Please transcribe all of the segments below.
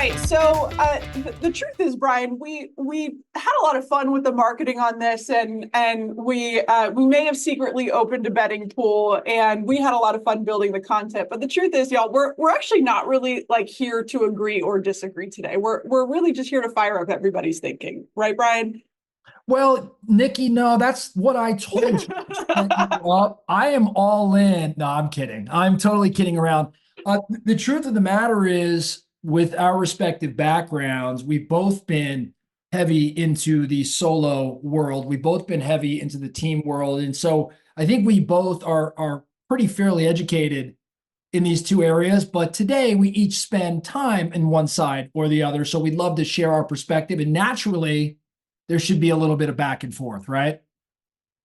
right. So the truth is, Brian, we had a lot of fun with the marketing on this, and we may have secretly opened a betting pool, and we had a lot of fun building the content. But the truth is, y'all, we're actually not really like here to agree or disagree today. We're really just here to fire up everybody's thinking, right, Brian? Well, Nikki, no, that's what I told you. I am all in. No, I'm kidding. I'm totally kidding around. The truth of the matter is, with our respective backgrounds, we've both been heavy into the solo world. We've both been heavy into the team world. And so I think we both are pretty fairly educated in these two areas. But today we each spend time in one side or the other. So we'd love to share our perspective. And naturally, there should be a little bit of back and forth, right?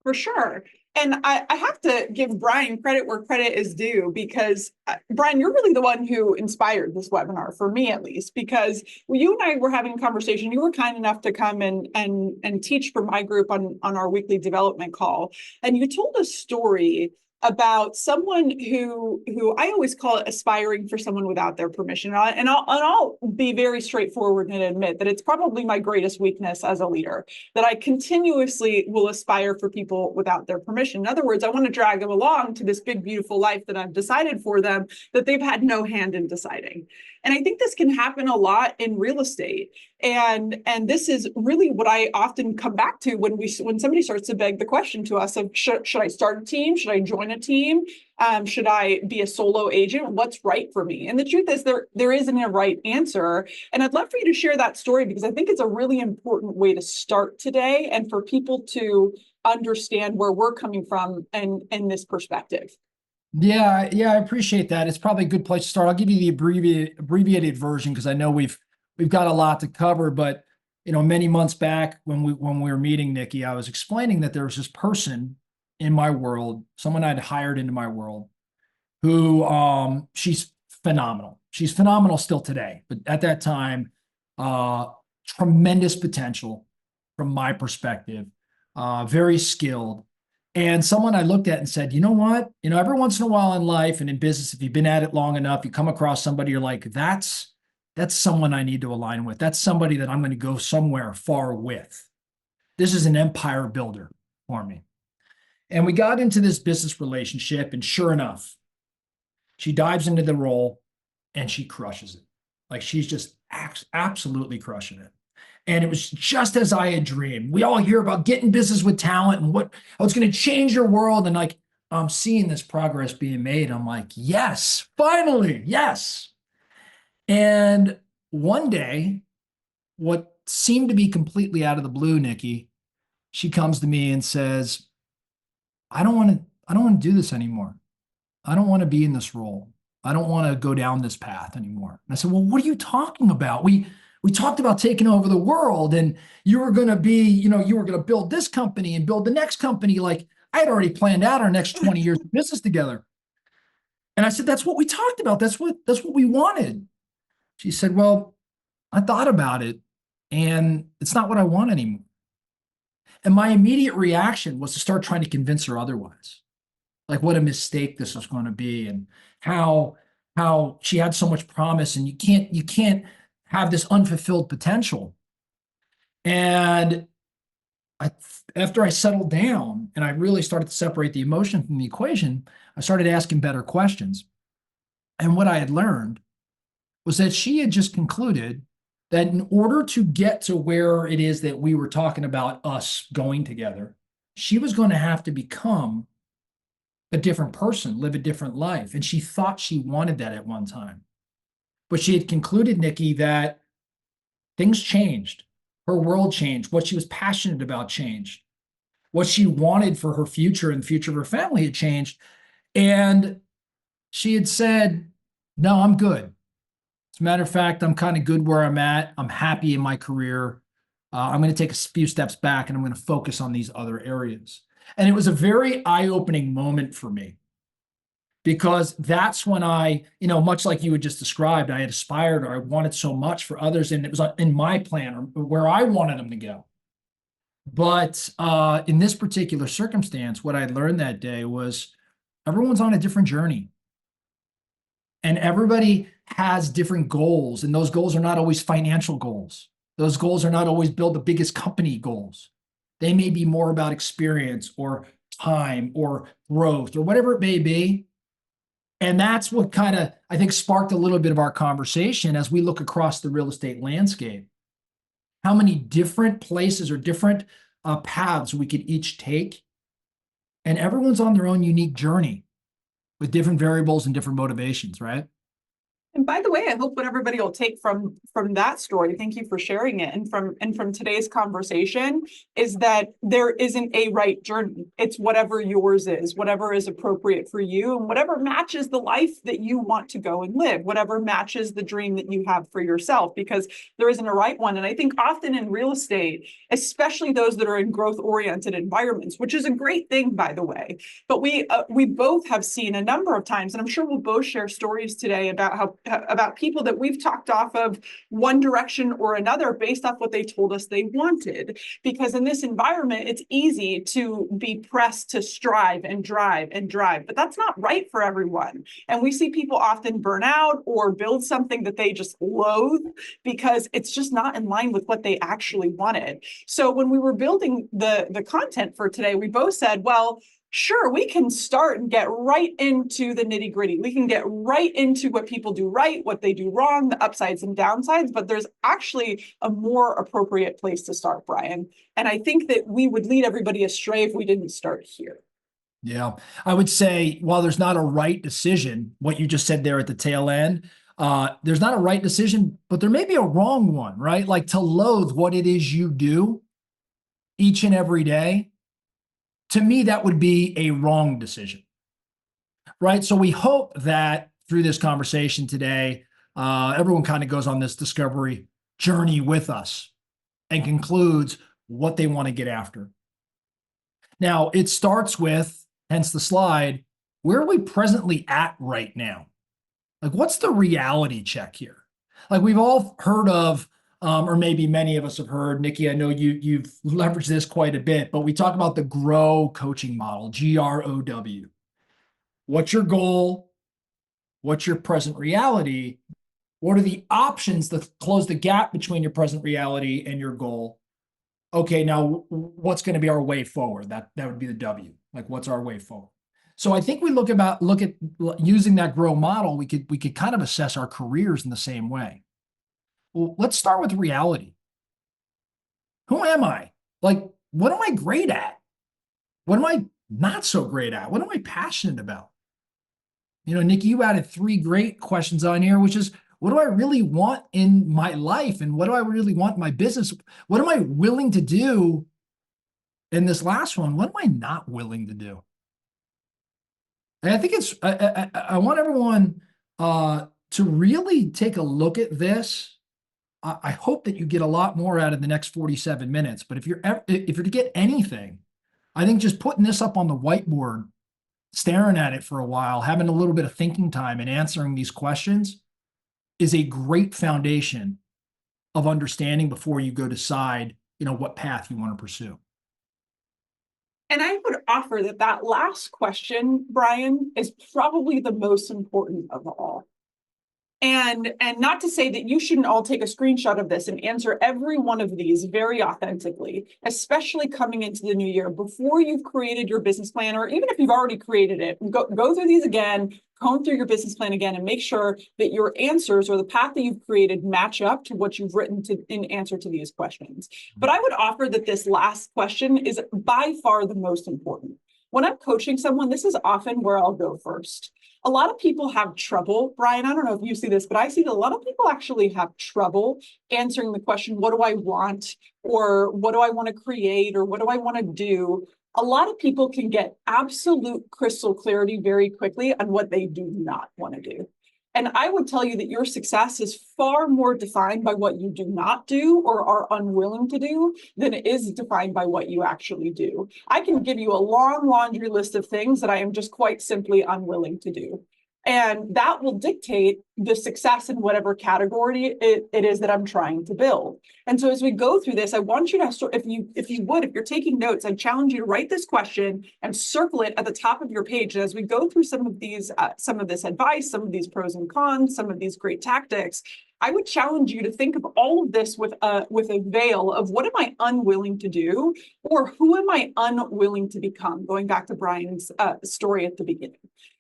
For sure. And I have to give Brian credit where credit is due because, Brian, you're really the one who inspired this webinar, for me at least, because when you and I were having a conversation, you were kind enough to come and teach for my group on our weekly development call. And you told a story about someone who I always call it aspiring for someone without their permission. And I'll be very straightforward and admit that it's probably my greatest weakness as a leader, that I continuously will aspire for people without their permission. In other words, I want to drag them along to this big, beautiful life that I've decided for them that they've had no hand in deciding. And I think this can happen a lot in real estate. And this is really what I often come back to when somebody starts to beg the question to us of should I start a team? Should I join a team? Should I be a solo agent? What's right for me? And the truth is there isn't a right answer. And I'd love for you to share that story because I think it's a really important way to start today and for people to understand where we're coming from and this perspective. Yeah, I appreciate that. It's probably a good place to start. I'll give you the abbreviated version because I know we've got a lot to cover. But many months back when we were meeting, Nikki, I was explaining that there was this person in my world, someone I'd hired into my world, who she's phenomenal. She's phenomenal still today, but at that time, tremendous potential from my perspective, very skilled. And someone I looked at and said, you know what? Every once in a while in life and in business, if you've been at it long enough, you come across somebody, you're like, that's someone I need to align with. That's somebody that I'm going to go somewhere far with. This is an empire builder for me. And we got into this business relationship, and sure enough, she dives into the role and she crushes it. Like she's just absolutely crushing it. And it was just as I had dreamed. We all hear about getting business with talent and how it's going to change your world. And like, I'm seeing this progress being made. I'm like, yes, finally, yes. And one day, what seemed to be completely out of the blue, Nikki, she comes to me and says, I don't want to do this anymore. I don't want to be in this role. I don't want to go down this path anymore. And I said, well, what are you talking about? We talked about taking over the world and you were going to be, you were going to build this company and build the next company. Like I had already planned out our next 20 years of business together. And I said, that's what we talked about. That's what we wanted. She said, well, I thought about it and it's not what I want anymore. And my immediate reaction was to start trying to convince her otherwise, like what a mistake this was going to be and how she had so much promise and you can't have this unfulfilled potential. And after I settled down and I really started to separate the emotion from the equation, I started asking better questions. And what I had learned was that she had just concluded that in order to get to where it is that we were talking about us going together, she was going to have to become a different person, live a different life. And she thought she wanted that at one time. But she had concluded, Nikki, that things changed. Her world changed. What she was passionate about changed. What she wanted for her future and the future of her family had changed. And she had said, no, I'm good. As a matter of fact, I'm kind of good where I'm at. I'm happy in my career. I'm going to take a few steps back and I'm going to focus on these other areas. And it was a very eye-opening moment for me because that's when I, much like you had just described, I had aspired or I wanted so much for others and it was in my plan or where I wanted them to go. But in this particular circumstance, what I learned that day was everyone's on a different journey. And everybody has different goals, and those goals are not always financial goals. Those goals are not always build the biggest company goals. They may be more about experience or time or growth or whatever it may be. And that's what kind of, I think, sparked a little bit of our conversation as we look across the real estate landscape. How many different places or different paths we could each take. And everyone's on their own unique journey with different variables and different motivations, right? And by the way, I hope what everybody will take from that story, thank you for sharing it, and from today's conversation, is that there isn't a right journey. It's whatever yours is, whatever is appropriate for you, and whatever matches the life that you want to go and live, whatever matches the dream that you have for yourself, because there isn't a right one. And I think often in real estate, especially those that are in growth-oriented environments, which is a great thing, by the way, but we both have seen a number of times, and I'm sure we'll both share stories today about people that we've talked off of one direction or another based off what they told us they wanted. Because in this environment, it's easy to be pressed to strive and drive and drive, but that's not right for everyone. And we see people often burn out or build something that they just loathe because it's just not in line with what they actually wanted. So when we were building the content for today, we both said, well, sure, we can start and get right into the nitty gritty. We can get right into what people do right, what they do wrong, the upsides and downsides, but there's actually a more appropriate place to start, Brian. And I think that we would lead everybody astray if we didn't start here. Yeah, I would say while there's not a right decision, what you just said there at the tail end, there's not a right decision, but there may be a wrong one, right? Like to loathe what it is you do each and every day. To me, that would be a wrong decision, right? So we hope that through this conversation today, everyone kind of goes on this discovery journey with us and concludes what they want to get after. Now, it starts with, hence the slide, where are we presently at right now? Like, what's the reality check here? Like we've all heard of, or maybe many of us have heard, Nikki, I know you've leveraged this quite a bit, but we talk about the GROW coaching model, GROW. What's your goal? What's your present reality? What are the options that close the gap between your present reality and your goal? Okay, now what's going to be our way forward? That would be the W. Like, what's our way forward? So I think we look at using that GROW model, we could kind of assess our careers in the same way. Well, let's start with reality. Who am I? Like, what am I great at? What am I not so great at? What am I passionate about? You know, Nikki, you added 3 great questions on here, which is, what do I really want in my life? And what do I really want in my business? What am I willing to do? In this last one, what am I not willing to do? And I think I want everyone to really take a look at this. I hope that you get a lot more out of the next 47 minutes. But if you're to get anything, I think just putting this up on the whiteboard, staring at it for a while, having a little bit of thinking time and answering these questions is a great foundation of understanding before you go decide, what path you want to pursue. And I would offer that last question, Brian, is probably the most important of all. And not to say that you shouldn't all take a screenshot of this and answer every one of these very authentically, especially coming into the new year before you've created your business plan, or even if you've already created it, go through these again, comb through your business plan again, and make sure that your answers or the path that you've created match up to what you've written in answer to these questions. But I would offer that this last question is by far the most important. When I'm coaching someone, this is often where I'll go first. A lot of people have trouble, Brian, I don't know if you see this, but I see that a lot of people actually have trouble answering the question, what do I want? Or what do I want to create? Or what do I want to do? A lot of people can get absolute crystal clarity very quickly on what they do not want to do. And I would tell you that your success is far more defined by what you do not do or are unwilling to do than it is defined by what you actually do. I can give you a long laundry list of things that I am just quite simply unwilling to do. And that will dictate the success in whatever category it is that I'm trying to build. And so as we go through this, I want you to, if you're taking notes, I challenge you to write this question and circle it at the top of your page. And as we go through some of this advice, some of these pros and cons, some of these great tactics, I would challenge you to think of all of this with a veil of what am I unwilling to do, or who am I unwilling to become, going back to Brian's story at the beginning.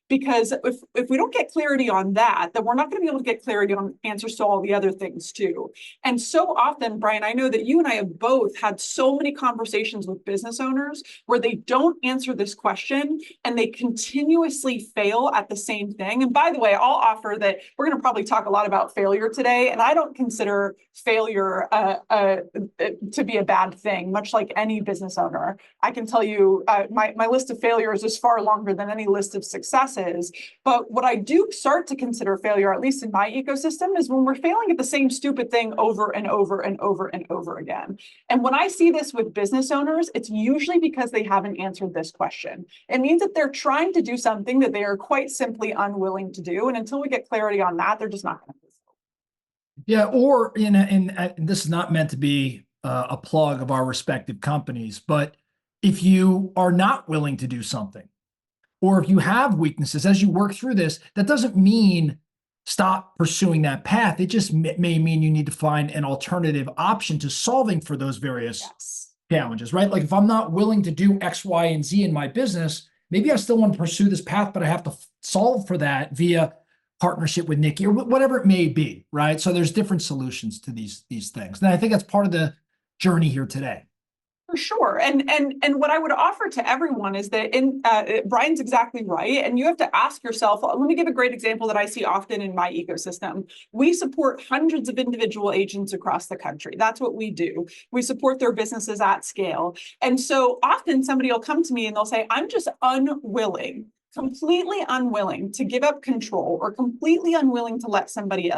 Because if we don't get clarity on that, then we're not going to be able to get clarity on answers to all the other things too. And so often, Brian, I know that you and I have both had so many conversations with business owners where they don't answer this question and they continuously fail at the same thing. And by the way, I'll offer that we're going to probably talk a lot about failure today. And I don't consider failure to be a bad thing, much like any business owner. I can tell you my list of failures is far longer than any list of successes. But what I do start to consider failure, at least in my ecosystem, is when we're failing at the same stupid thing over and over and over and over again. And when I see this with business owners, it's usually because they haven't answered this question. It means that they're trying to do something that they are quite simply unwilling to do. And until we get clarity on that, they're just not going to do so. Yeah, or and this is not meant to be a plug of our respective companies, but if you are not willing to do something, or if you have weaknesses as you work through this, that doesn't mean stop pursuing that path. It just may mean you need to find an alternative option to solving for those various challenges, right? Like if I'm not willing to do X, Y, and Z in my business, maybe I still want to pursue this path, but I have to solve for that via partnership with Nikki or whatever it may be, right? So there's different solutions to these things. And I think that's part of the journey here today. For sure. And what I would offer to everyone is that Brian's exactly right. And you have to ask yourself, let me give a great example that I see often in my ecosystem. We support hundreds of individual agents across the country. That's what we do. We support their businesses at scale. And so often somebody will come to me and they'll say, I'm just completely unwilling to give up control or completely unwilling to let somebody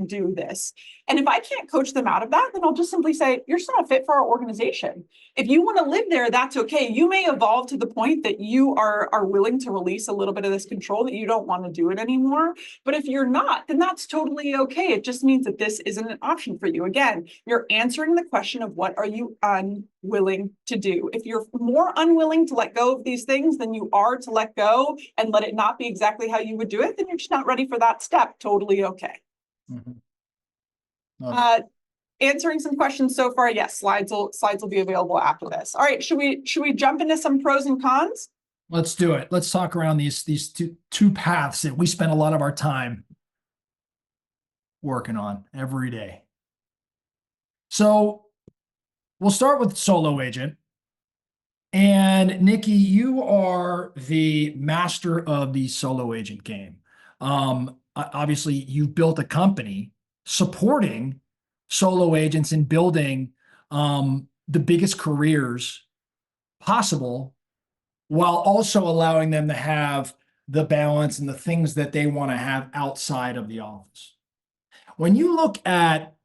do this. And if I can't coach them out of that, then I'll just simply say, you're just not fit for our organization. If you want to live there, that's okay. You may evolve to the point that you are willing to release a little bit of this control, that you don't want to do it anymore. But if you're not, then that's totally okay. It just means that this isn't an option for you. Again, you're answering the question of what are you unwilling to do. If you're more unwilling to let go of these things than you are to let go and let it not be exactly how you would do it, then you're just not ready for that step. Totally okay. Mm-hmm. Answering some questions so far. Yes, slides will be available after this. All right, should we jump into some pros and cons? Let's do it. Let's talk around these two paths that we spend a lot of our time working on every day. So we'll start with solo agent. And Nikki, you are the master of the solo agent game. Obviously, you've built a company supporting solo agents and building the biggest careers possible, while also allowing them to have the balance and the things that they want to have outside of the office. When you look at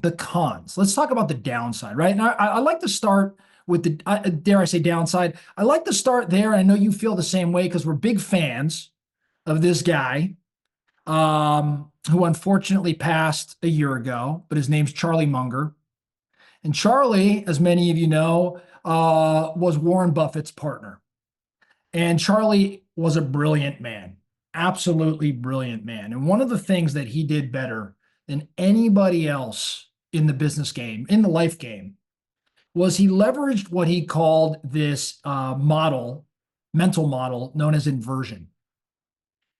the cons, let's talk about the downside, right? And I like to start with the, dare I say, downside. I like to start there. I know you feel the same way because we're big fans of this guy who unfortunately passed a year ago, but his name's Charlie Munger. And Charlie, as many of you know, was Warren Buffett's partner. And Charlie was a brilliant man, absolutely brilliant man. And one of the things that he did better than anybody else in the business game, in the life game, was he leveraged what he called this mental model known as inversion.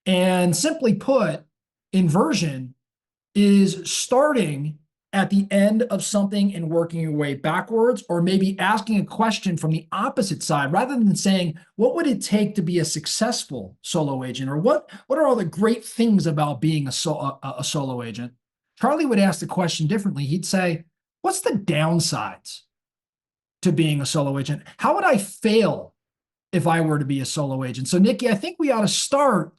And simply put, inversion is starting at the end of something and working your way backwards, or maybe asking a question from the opposite side rather than saying, what would it take to be a successful solo agent? Or what are all the great things about being a solo agent? Charlie would ask the question differently. He'd say, what's the downsides to being a solo agent? How would I fail if I were to be a solo agent? So Nikki, I think we ought to start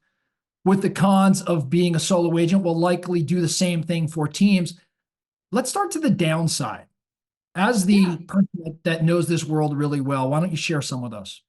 with the cons of being a solo agent. We'll likely do the same thing for teams. Let's start to the downside. As the person that knows this world really well, why don't you share some with us?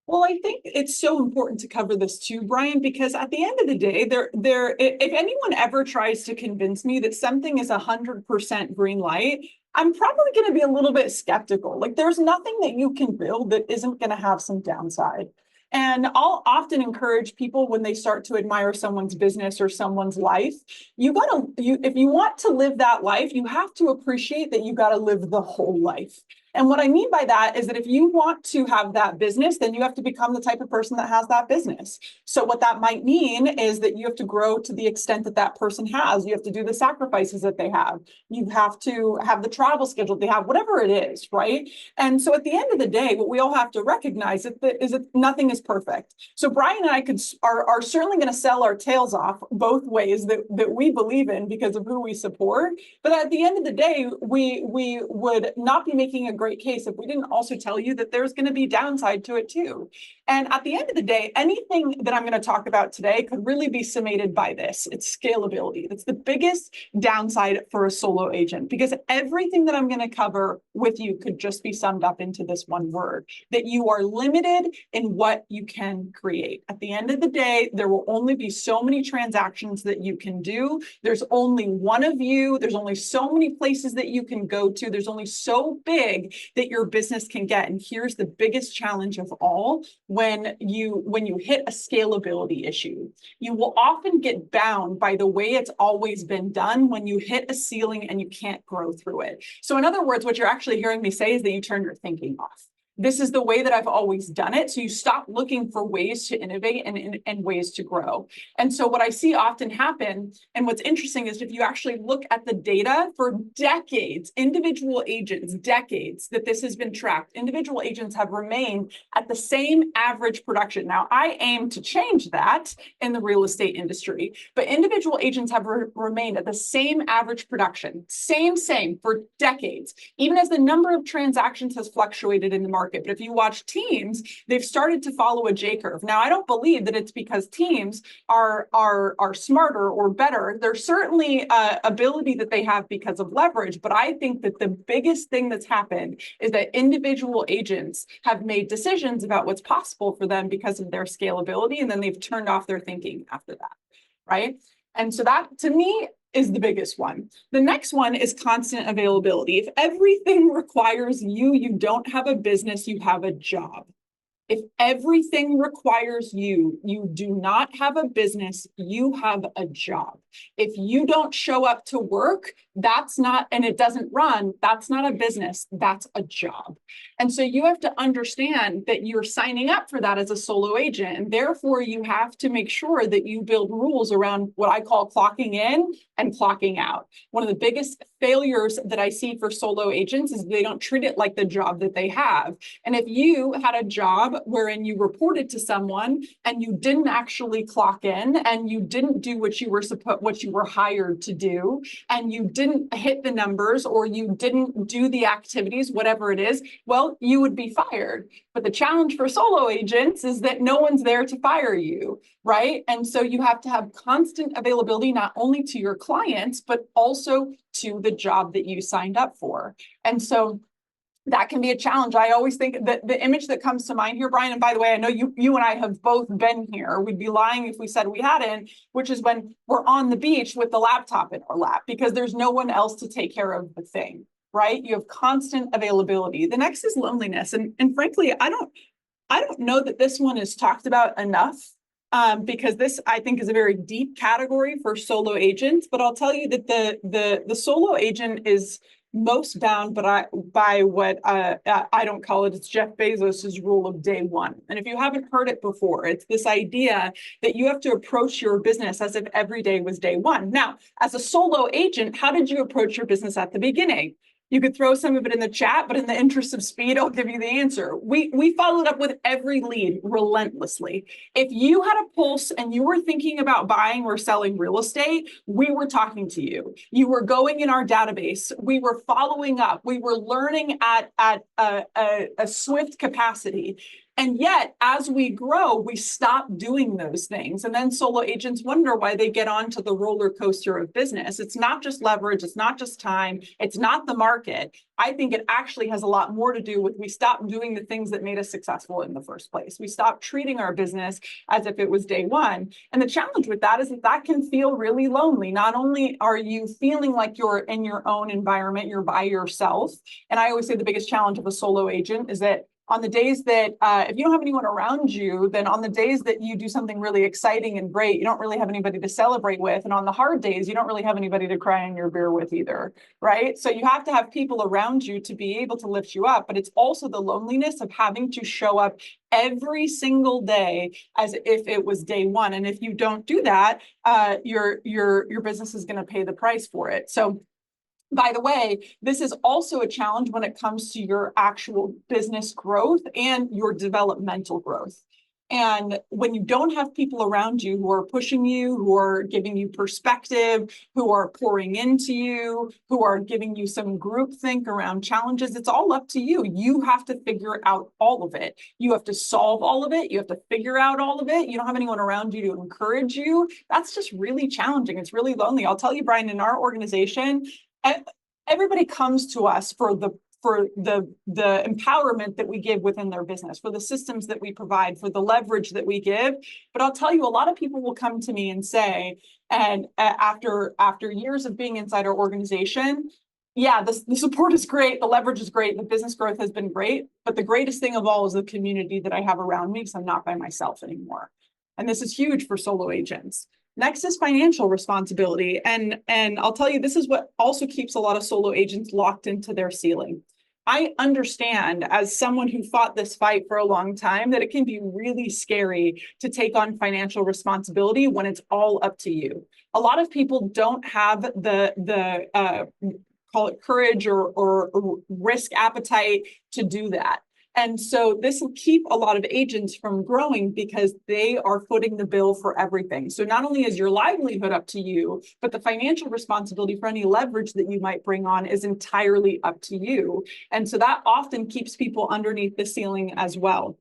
Well, I think it's so important to cover this too, Brian, because at the end of the day, if anyone ever tries to convince me that something is 100% green light, I'm probably going to be a little bit skeptical. Like there's nothing that you can build that isn't going to have some downside. And I'll often encourage people when they start to admire someone's business or someone's life, if you want to live that life, you have to appreciate that you got to live the whole life. And what I mean by that is that if you want to have that business, then you have to become the type of person that has that business. So what that might mean is that you have to grow to the extent that that person has. You have to do the sacrifices that they have. You have to have the travel schedule they have, whatever it is, right? And so at the end of the day, what we all have to recognize is that nothing is perfect. So Brian and I are certainly going to sell our tails off both ways that we believe in because of who we support. But at the end of the day, we would not be making a great case if we didn't also tell you that there's going to be downside to it too. And at the end of the day, anything that I'm going to talk about today could really be summated by this. It's scalability. That's the biggest downside for a solo agent, because everything that I'm going to cover with you could just be summed up into this one word, that you are limited in what you can create. At the end of the day, there will only be so many transactions that you can do. There's only one of you. There's only so many places that you can go to. There's only so big that your business can get. And here's the biggest challenge of all. When you hit a scalability issue, you will often get bound by the way it's always been done when you hit a ceiling and you can't grow through it. So in other words, what you're actually hearing me say is that you turn your thinking off. This is the way that I've always done it. So you stop looking for ways to innovate and ways to grow. And so what I see often happen, and what's interesting is if you actually look at the data for decades, individual agents, decades that this has been tracked, individual agents have remained at the same average production. Now, I aim to change that in the real estate industry, but individual agents have remained at the same average production, same for decades, even as the number of transactions has fluctuated in the market. But if you watch teams, they've started to follow a J curve. Now, I don't believe that it's because teams are smarter or better. There's certainly ability that they have because of leverage, but I think that the biggest thing that's happened is that individual agents have made decisions about what's possible for them because of their scalability, and then they've turned off their thinking after that, right? And so that, to me, is the biggest one. The next one is constant availability. If everything requires you, you don't have a business, you have a job. If everything requires you, you do not have a business, you have a job. If you don't show up to work, that's not, and it doesn't run, that's not a business, that's a job. And so you have to understand that you're signing up for that as a solo agent. And therefore you have to make sure that you build rules around what I call clocking in and clocking out. One of the biggest failures that I see for solo agents is they don't treat it like the job that they have. And if you had a job wherein you reported to someone and you didn't actually clock in and you didn't do what you were hired to do, and you didn't hit the numbers or you didn't do the activities, whatever it is, well, you would be fired. But the challenge for solo agents is that no one's there to fire you, right? And so you have to have constant availability, not only to your clients, but also to the job that you signed up for. And so that can be a challenge. I always think that the image that comes to mind here, Brian, and by the way, I know you and I have both been here. We'd be lying if we said we hadn't, which is when we're on the beach with the laptop in our lap because there's no one else to take care of the thing, right? You have constant availability. The next is loneliness. And frankly, I don't know that this one is talked about enough. Because this, I think, is a very deep category for solo agents. But I'll tell you that the solo agent is most bound by what I don't call it, it's Jeff Bezos's rule of day one. And if you haven't heard it before, it's this idea that you have to approach your business as if every day was day one. Now, as a solo agent, how did you approach your business at the beginning? You could throw some of it in the chat, but in the interest of speed, I'll give you the answer. We followed up with every lead relentlessly. If you had a pulse and you were thinking about buying or selling real estate, we were talking to you. You were going in our database. We were following up. We were learning at a swift capacity. And yet, as we grow, we stop doing those things. And then solo agents wonder why they get onto the roller coaster of business. It's not just leverage, it's not just time, it's not the market. I think it actually has a lot more to do with we stopped doing the things that made us successful in the first place. We stopped treating our business as if it was day one. And the challenge with that is that that can feel really lonely. Not only are you feeling like you're in your own environment, you're by yourself. And I always say the biggest challenge of a solo agent is that on the days that if you don't have anyone around you, then on the days that you do something really exciting and great, you don't really have anybody to celebrate with. And on the hard days, you don't really have anybody to cry in your beer with either, right? So you have to have people around you to be able to lift you up. But it's also the loneliness of having to show up every single day as if it was day one. And if you don't do that, your business is going to pay the price for it. So by the way, this is also a challenge when it comes to your actual business growth and your developmental growth. And when you don't have people around you who are pushing you, who are giving you perspective, who are pouring into you, who are giving you some groupthink around challenges, it's all up to you. You have to figure out all of it. You have to solve all of it. You have to figure out all of it. You don't have anyone around you to encourage you. That's just really challenging. It's really lonely. I'll tell you, Brian, in our organization, everybody comes to us for the empowerment that we give within their business, for the systems that we provide, for the leverage that we give. But I'll tell you, a lot of people will come to me and say, and after years of being inside our organization, yeah, the support is great, the leverage is great, the business growth has been great, but the greatest thing of all is the community that I have around me because I'm not by myself anymore. And this is huge for solo agents. Next is financial responsibility. And I'll tell you, this is what also keeps a lot of solo agents locked into their ceiling. I understand, as someone who fought this fight for a long time, that it can be really scary to take on financial responsibility when it's all up to you. A lot of people don't have the call it courage or risk appetite to do that. And so this will keep a lot of agents from growing because they are footing the bill for everything. So not only is your livelihood up to you, but the financial responsibility for any leverage that you might bring on is entirely up to you. And so that often keeps people underneath the ceiling as well.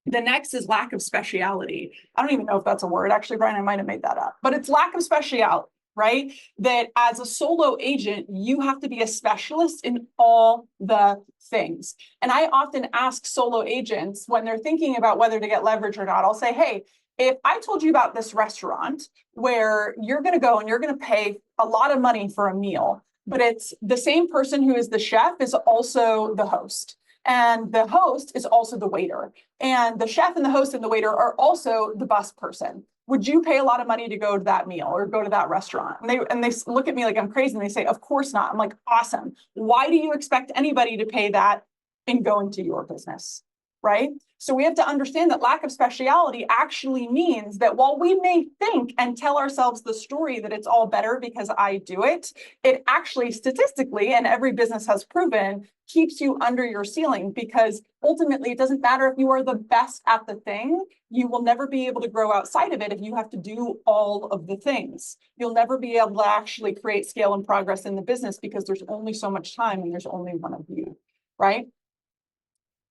The next is lack of speciality. I don't even know if that's a word. Actually, Brian, I might have made that up, but it's lack of speciality. Right? That as a solo agent, you have to be a specialist in all the things. And I often ask solo agents when they're thinking about whether to get leverage or not, I'll say, hey, if I told you about this restaurant where you're going to go and you're going to pay a lot of money for a meal, but it's the same person who is the chef is also the host. And the host is also the waiter. And the chef and the host and the waiter are also the bus person. Would you pay a lot of money to go to that meal or go to that restaurant? And they look at me like I'm crazy and they say, of course not. I'm like, awesome. Why do you expect anybody to pay that in going to your business? Right? So we have to understand that lack of speciality actually means that while we may think and tell ourselves the story that it's all better because I do it, it actually statistically, and every business has proven, keeps you under your ceiling because ultimately it doesn't matter if you are the best at the thing, you will never be able to grow outside of it if you have to do all of the things. You'll never be able to actually create scale and progress in the business because there's only so much time and there's only one of you, right?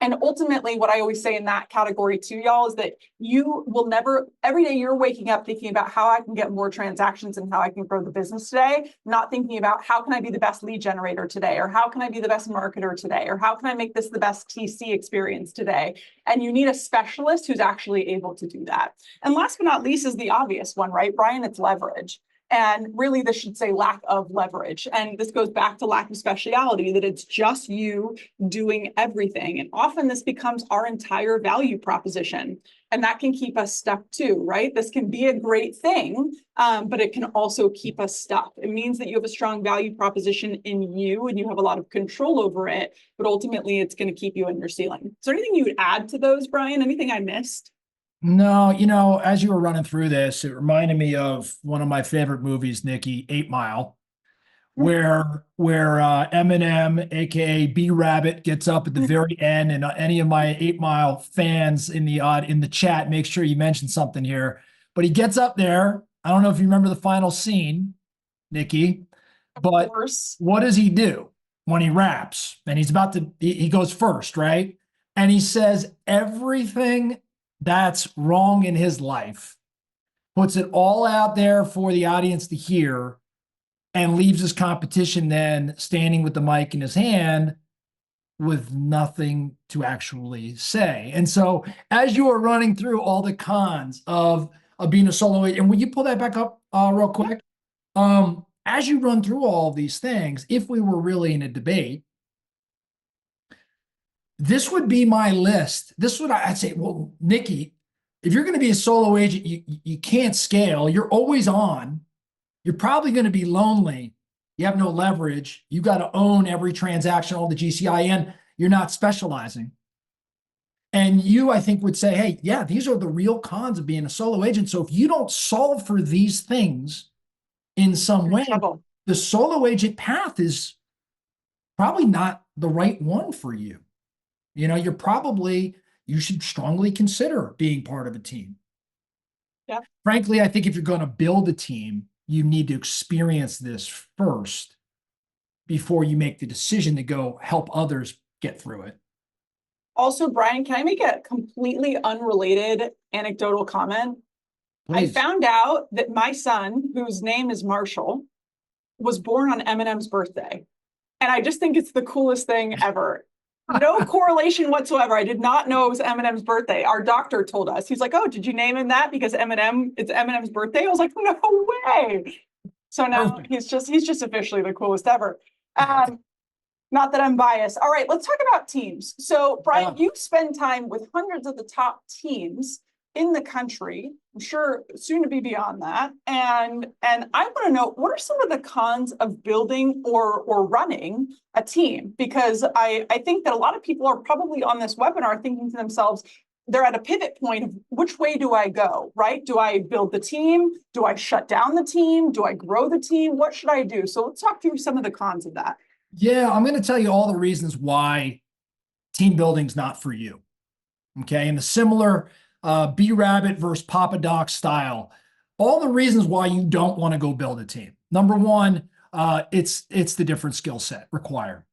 And ultimately, what I always say in that category too, y'all, is that you will never, every day you're waking up thinking about how I can get more transactions and how I can grow the business today, not thinking about how can I be the best lead generator today, or how can I be the best marketer today, or how can I make this the best TC experience today? And you need a specialist who's actually able to do that. And last but not least is the obvious one, right, Brian? It's leverage. And really, this should say lack of leverage. And this goes back to lack of speciality, that it's just you doing everything. And often this becomes our entire value proposition. And that can keep us stuck too, right? This can be a great thing, but it can also keep us stuck. It means that you have a strong value proposition in you and you have a lot of control over it, but ultimately it's going to keep you in your ceiling. Is there anything you would add to those, Brian? Anything I missed? No, as you were running through this, it reminded me of one of my favorite movies, Nikki, 8 Mile, where Eminem, aka B Rabbit, gets up at the very end, and any of my 8 Mile fans in the chat, make sure you mention something here. But he gets up there. I don't know if you remember the final scene, Nikki, but what does he do when he raps? And he goes first, right? and he says everything that's wrong in his life, puts it all out there for the audience to hear, and leaves his competition then standing with the mic in his hand with nothing to actually say. And so as you are running through all the cons of being a solo agent, and will you pull that back up real quick? As you run through all of these things, if we were really in a debate, this would be my list. This would, I'd say, well, Nikki, if you're going to be a solo agent, you can't scale. You're always on. You're probably going to be lonely. You have no leverage. You got to own every transaction, all the GCI, and you're not specializing. And you, I think, would say, hey, yeah, these are the real cons of being a solo agent. So if you don't solve for these things in some way, the solo agent path is probably not the right one for you. You know, you should strongly consider being part of a team. Yeah. Frankly, I think if you're going to build a team, you need to experience this first before you make the decision to go help others get through it. Also, Brian, can I make a completely unrelated anecdotal comment? Please. I found out that my son, whose name is Marshall, was born on Eminem's birthday. And I just think it's the coolest thing ever. No correlation whatsoever. I did not know it was Eminem's birthday. Our doctor told us. He's like, oh, did you name him that because it's Eminem's birthday? I was like, no way. So now he's just officially the coolest ever. Not that I'm biased. All right, let's talk about teams. So Brian, you spend time with hundreds of the top teams in the country. I'm sure soon to be beyond that. And I want to know, what are some of the cons of building or running a team? Because I think that a lot of people are probably on this webinar thinking to themselves, they're at a pivot point of which way do I go, right? Do I build the team? Do I shut down the team? Do I grow the team? What should I do? So let's talk through some of the cons of that. Yeah, I'm going to tell you all the reasons why team building's not for you. Okay, and the similar B-Rabbit versus Papa Doc style, all the reasons why you don't want to go build a team. Number one, it's the different skill set required.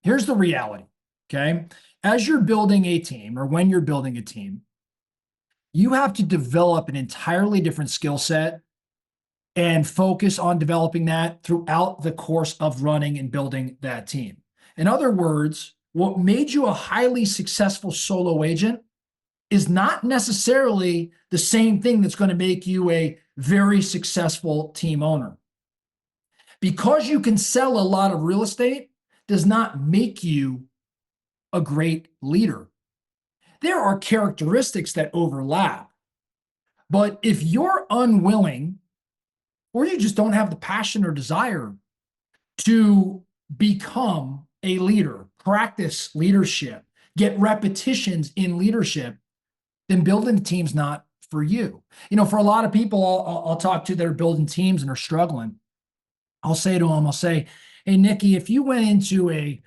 Here's the reality, okay? As you're building a team, or when you're building a team, you have to develop an entirely different skill set and focus on developing that throughout the course of running and building that team. In other words, what made you a highly successful solo agent is not necessarily the same thing that's going to make you a very successful team owner. Because you can sell a lot of real estate does not make you a great leader. There are characteristics that overlap, but if you're unwilling, or you just don't have the passion or desire to become a leader, practice leadership, get repetitions in leadership, then building a team's not for you. You know, for a lot of people I'll talk to that are building teams and are struggling, I'll say to them, hey, Nikki, if you went into a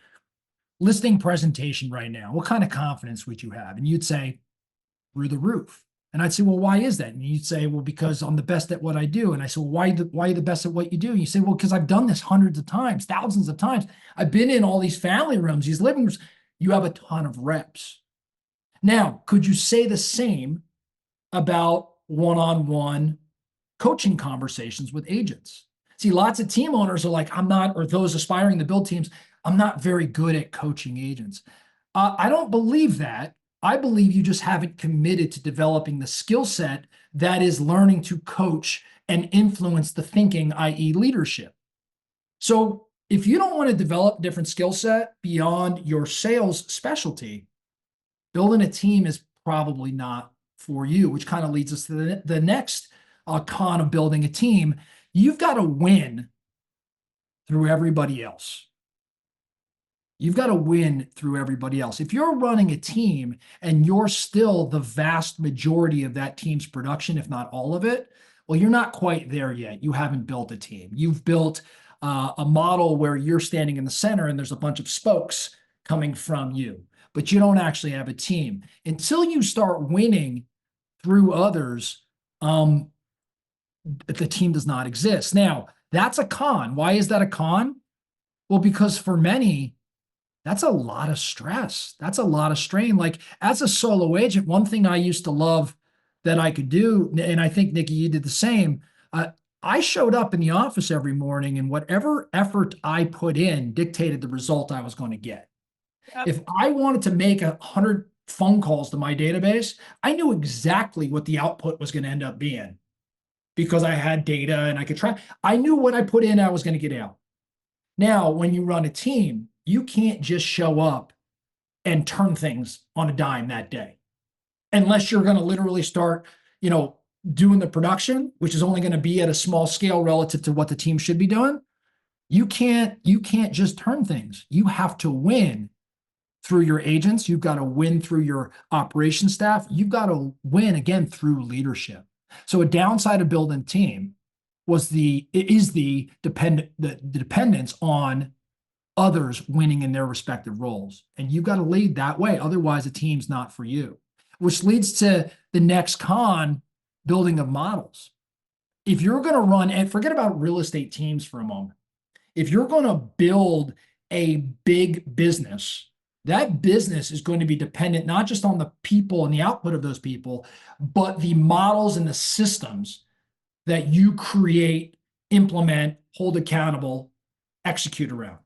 listing presentation right now, what kind of confidence would you have? And you'd say, through the roof. And I'd say, well, why is that? And you'd say, well, because I'm the best at what I do. And I said, well, why are you the best at what you do? And you say, well, because I've done this hundreds of times, thousands of times. I've been in all these family rooms, these living rooms. You have a ton of reps. Now, could you say the same about one-on-one coaching conversations with agents? See, lots of team owners are like, or those aspiring to build teams, I'm not very good at coaching agents. I don't believe that. I believe you just haven't committed to developing the skill set that is learning to coach and influence the thinking, i.e. leadership. So if you don't want to develop different skill set beyond your sales specialty, building a team is probably not for you, which kind of leads us to the next con of building a team. You've got to win through everybody else. You've got to win through everybody else. If you're running a team and you're still the vast majority of that team's production, if not all of it, well, you're not quite there yet. You haven't built a team. You've built a model where you're standing in the center and there's a bunch of spokes coming from you, but you don't actually have a team. Until you start winning through others, the team does not exist. Now, that's a con. Why is that a con? Well, because for many, That's a lot of stress. That's a lot of strain. Like as a solo agent, one thing I used to love that I could do, and I think Nikki, you did the same. Uh, I showed up in the office every morning, and whatever effort I put in dictated the result I was going to get. Yep. If I wanted to make 100 phone calls to my database, I knew exactly what the output was going to end up being because I had data and I could try. I knew what I put in, I was going to get out. Now, when you run a team, you can't just show up and turn things on a dime that day, unless you're going to literally start, you know, doing the production, which is only going to be at a small scale relative to what the team should be doing. You can't just turn things. You have to win through your agents. You've got to win through your operation staff. You've got to win again through leadership. So a downside of building a team is the dependence on others winning in their respective roles. And you've got to lead that way. Otherwise, a team's not for you, which leads to the next con, building of models. If you're going to run, and forget about real estate teams for a moment, if you're going to build a big business, that business is going to be dependent not just on the people and the output of those people, but the models and the systems that you create, implement, hold accountable, execute around.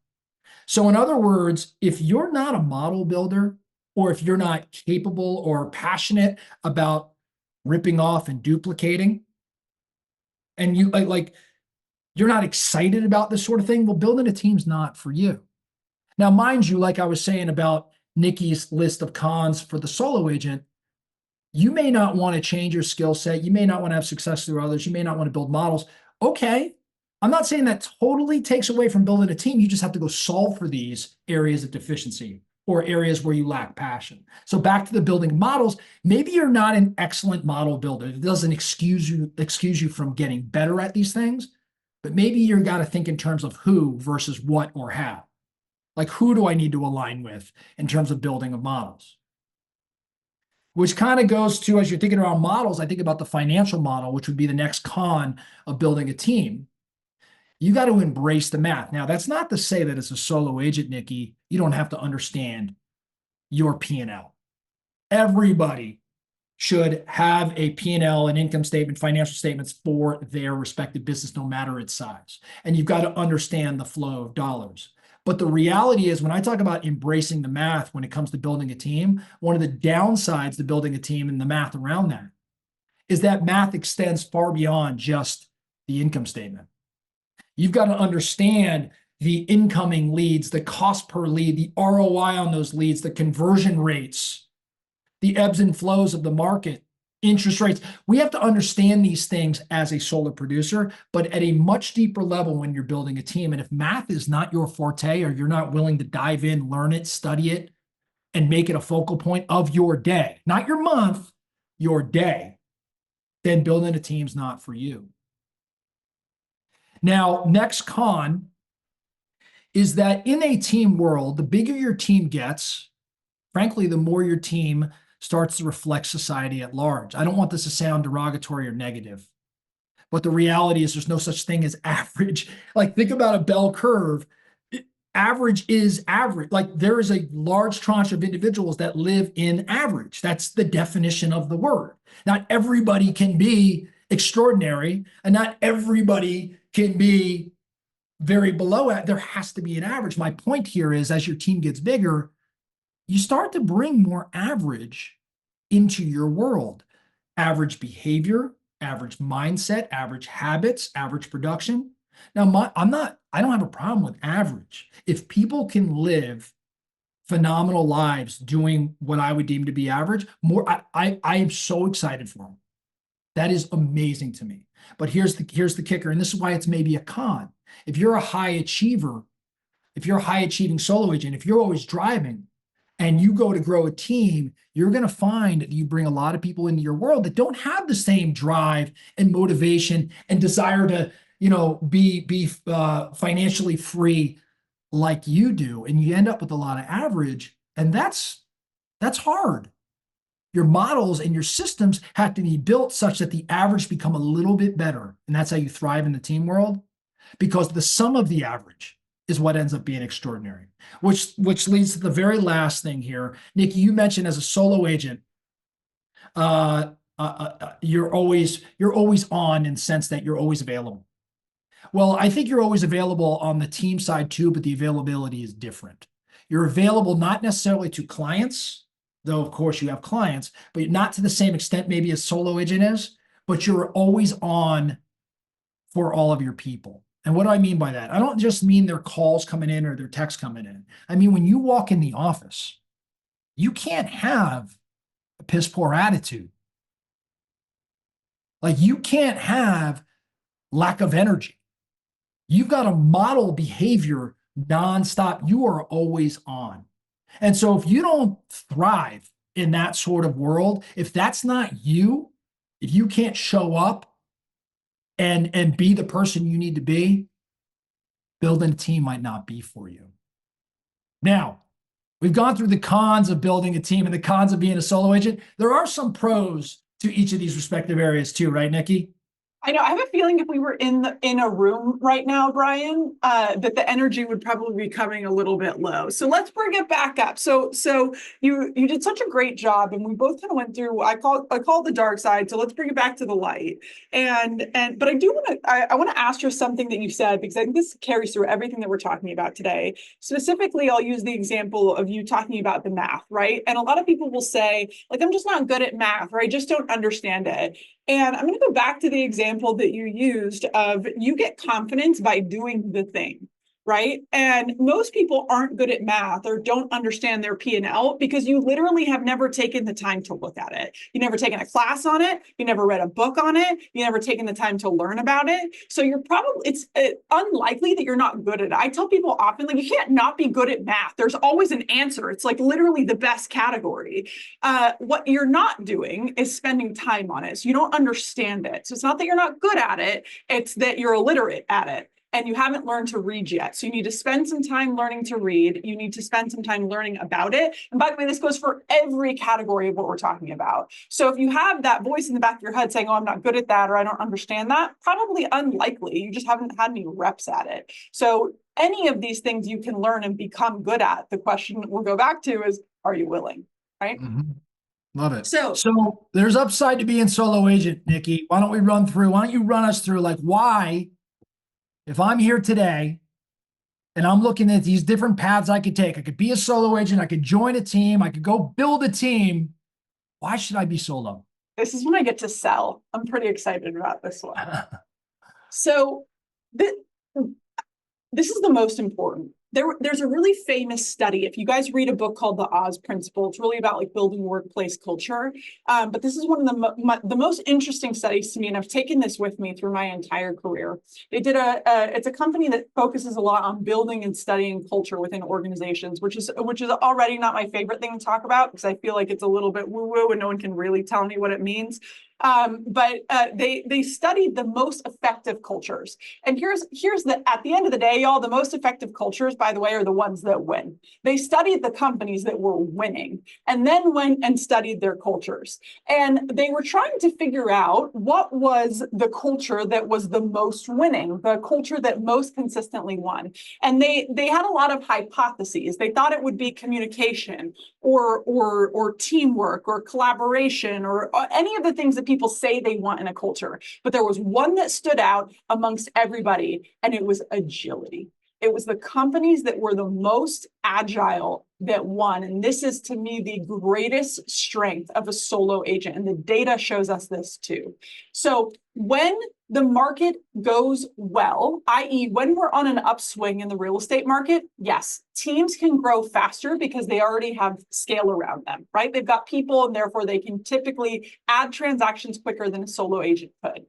So in other words, if you're not a model builder, or if you're not capable or passionate about ripping off and duplicating, and you like you're not excited about this sort of thing, well, building a team's not for you. Now, mind you, like I was saying about Nikki's list of cons for the solo agent, you may not want to change your skill set. You may not want to have success through others. You may not want to build models. Okay. I'm not saying that totally takes away from building a team. You just have to go solve for these areas of deficiency or areas where you lack passion. So back to the building models, maybe you're not an excellent model builder. It doesn't excuse you from getting better at these things, but maybe you've got to think in terms of who versus what or how. Like, who do I need to align with in terms of building of models? Which kind of goes to, as you're thinking around models, I think about the financial model, which would be the next con of building a team. You got to embrace the math. Now, that's not to say that as a solo agent, Nikki, you don't have to understand your P&L. Everybody should have a P&L, an income statement, financial statements for their respective business, no matter its size. And you've got to understand the flow of dollars. But the reality is, when I talk about embracing the math when it comes to building a team, one of the downsides to building a team and the math around that is that math extends far beyond just the income statement. You've got to understand the incoming leads, the cost per lead, the ROI on those leads, the conversion rates, the ebbs and flows of the market, interest rates. We have to understand these things as a solo producer, but at a much deeper level when you're building a team. And if math is not your forte, or you're not willing to dive in, learn it, study it, and make it a focal point of your day, not your month, your day, then building a team's not for you. Now, next con is that in a team world, the bigger your team gets, frankly, the more your team starts to reflect society at large. I don't want this to sound derogatory or negative, but the reality is there's no such thing as average. Like, think about a bell curve. Average is average. Like, there is a large tranche of individuals that live in average. That's the definition of the word. Not everybody can be extraordinary, and not everybody can be very below it. There has to be an average. My point here is, as your team gets bigger, you start to bring more average into your world. Average behavior, average mindset, average habits, average production. Now, I don't have a problem with average. If people can live phenomenal lives doing what I would deem to be average, I am so excited for them. That is amazing to me. But here's the kicker, and this is why it's maybe a con. If you're a high achiever, if you're a high achieving solo agent, if you're always driving and you go to grow a team, you're going to find that you bring a lot of people into your world that don't have the same drive and motivation and desire to, be financially free like you do. And you end up with a lot of average, and that's hard. Your models and your systems have to be built such that the average become a little bit better. And that's how you thrive in the team world, because the sum of the average is what ends up being extraordinary, which leads to the very last thing here. Nikki, you mentioned as a solo agent, you're always on in the sense that you're always available. Well, I think you're always available on the team side too, but the availability is different. You're available not necessarily to clients, though of course you have clients, but not to the same extent maybe a solo agent is, but you're always on for all of your people. And what do I mean by that? I don't just mean their calls coming in or their texts coming in. I mean, when you walk in the office, you can't have a piss poor attitude. Like you can't have lack of energy. You've got to model behavior nonstop. You are always on. And so if you don't thrive in that sort of world, if that's not you, if you can't show up and be the person you need to be, building a team might not be for you. Now, we've gone through the cons of building a team and the cons of being a solo agent. There are some pros to each of these respective areas too, right, Nikki? I know. I have a feeling if we were in a room right now, Brian, that the energy would probably be coming a little bit low. So let's bring it back up. So you did such a great job, and we both kind of went through. I call the dark side. So let's bring it back to the light. But I do want to I want to ask you something that you said, because I think this carries through everything that we're talking about today. Specifically, I'll use the example of you talking about the math, right? And a lot of people will say, like, I'm just not good at math, or I just don't understand it. And I'm going to go back to the example that you used of you get confidence by doing the thing, right? And most people aren't good at math or don't understand their P&L because you literally have never taken the time to look at it. You've never taken a class on it. You never read a book on it. You never taken the time to learn about it. So it's unlikely that you're not good at it. I tell people often, like, you can't not be good at math. There's always an answer. It's like literally the best category. What you're not doing is spending time on it. So you don't understand it. So it's not that you're not good at it. It's that you're illiterate at it. And you haven't learned to read yet. So you need to spend some time learning to read. You need to spend some time learning about it. And by the way, this goes for every category of what we're talking about. So if you have that voice in the back of your head saying, oh, I'm not good at that, or I don't understand that, probably unlikely. You just haven't had any reps at it. So any of these things you can learn and become good at. The question we'll go back to is, are you willing, right? Mm-hmm. Love it. So there's upside to being solo agent, Nikki. Why don't you run us through, like, why, if I'm here today and I'm looking at these different paths I could take, I could be a solo agent, I could join a team, I could go build a team. Why should I be solo? this is when I get to sell. I'm pretty excited about this one. So this is the most important. There's a really famous study. If you guys read a book called The Oz Principle, it's really about like building workplace culture. But this is one of the most interesting studies to me, and I've taken this with me through my entire career. They did it's a company that focuses a lot on building and studying culture within organizations, which is already not my favorite thing to talk about because I feel like it's a little bit woo-woo and no one can really tell me what it means. But they studied the most effective cultures. And here's at the end of the day, y'all, the most effective cultures, by the way, are the ones that win. They studied the companies that were winning and then went and studied their cultures. And they were trying to figure out what was the culture that was the most winning, the culture that most consistently won. And they had a lot of hypotheses. They thought it would be communication or teamwork or collaboration or any of the things that people say they want in a culture. But there was one that stood out amongst everybody, and it was agility. It was the companies that were the most agile that won. And this is, to me, the greatest strength of a solo agent. And the data shows us this too. So when the market goes well, i.e. when we're on an upswing in the real estate market, yes, teams can grow faster because they already have scale around them, right? They've got people, and therefore they can typically add transactions quicker than a solo agent could.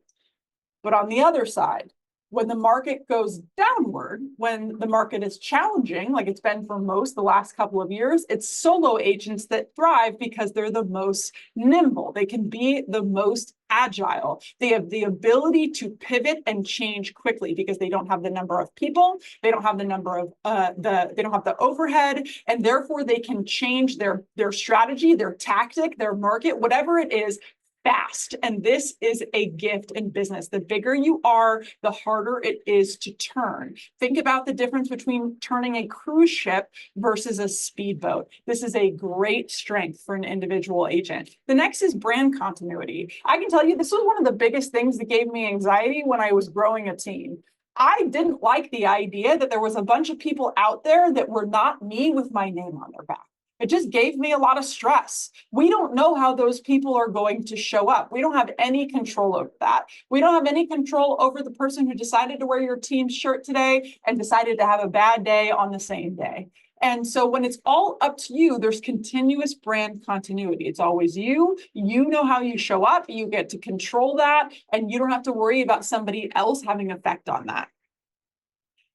But on the other side, when the market goes downward, when the market is challenging, like it's been for most the last couple of years, it's solo agents that thrive because they're the most nimble. They can be the most agile. They have the ability to pivot and change quickly because they don't have the number of people, they don't have the number of they don't have the overhead, and therefore they can change their strategy, their tactic, their market, whatever it is, fast. And this is a gift in business. The bigger you are, the harder it is to turn. Think about the difference between turning a cruise ship versus a speedboat. This is a great strength for an individual agent. The next is brand continuity. I can tell you this was one of the biggest things that gave me anxiety when I was growing a team. I didn't like the idea that there was a bunch of people out there that were not me with my name on their back. It just gave me a lot of stress. We don't know how those people are going to show up. We don't have any control over that. We don't have any control over the person who decided to wear your team's shirt today and decided to have a bad day on the same day. And so when it's all up to you, there's continuous brand continuity. It's always you. You know how you show up. You get to control that, and you don't have to worry about somebody else having an effect on that.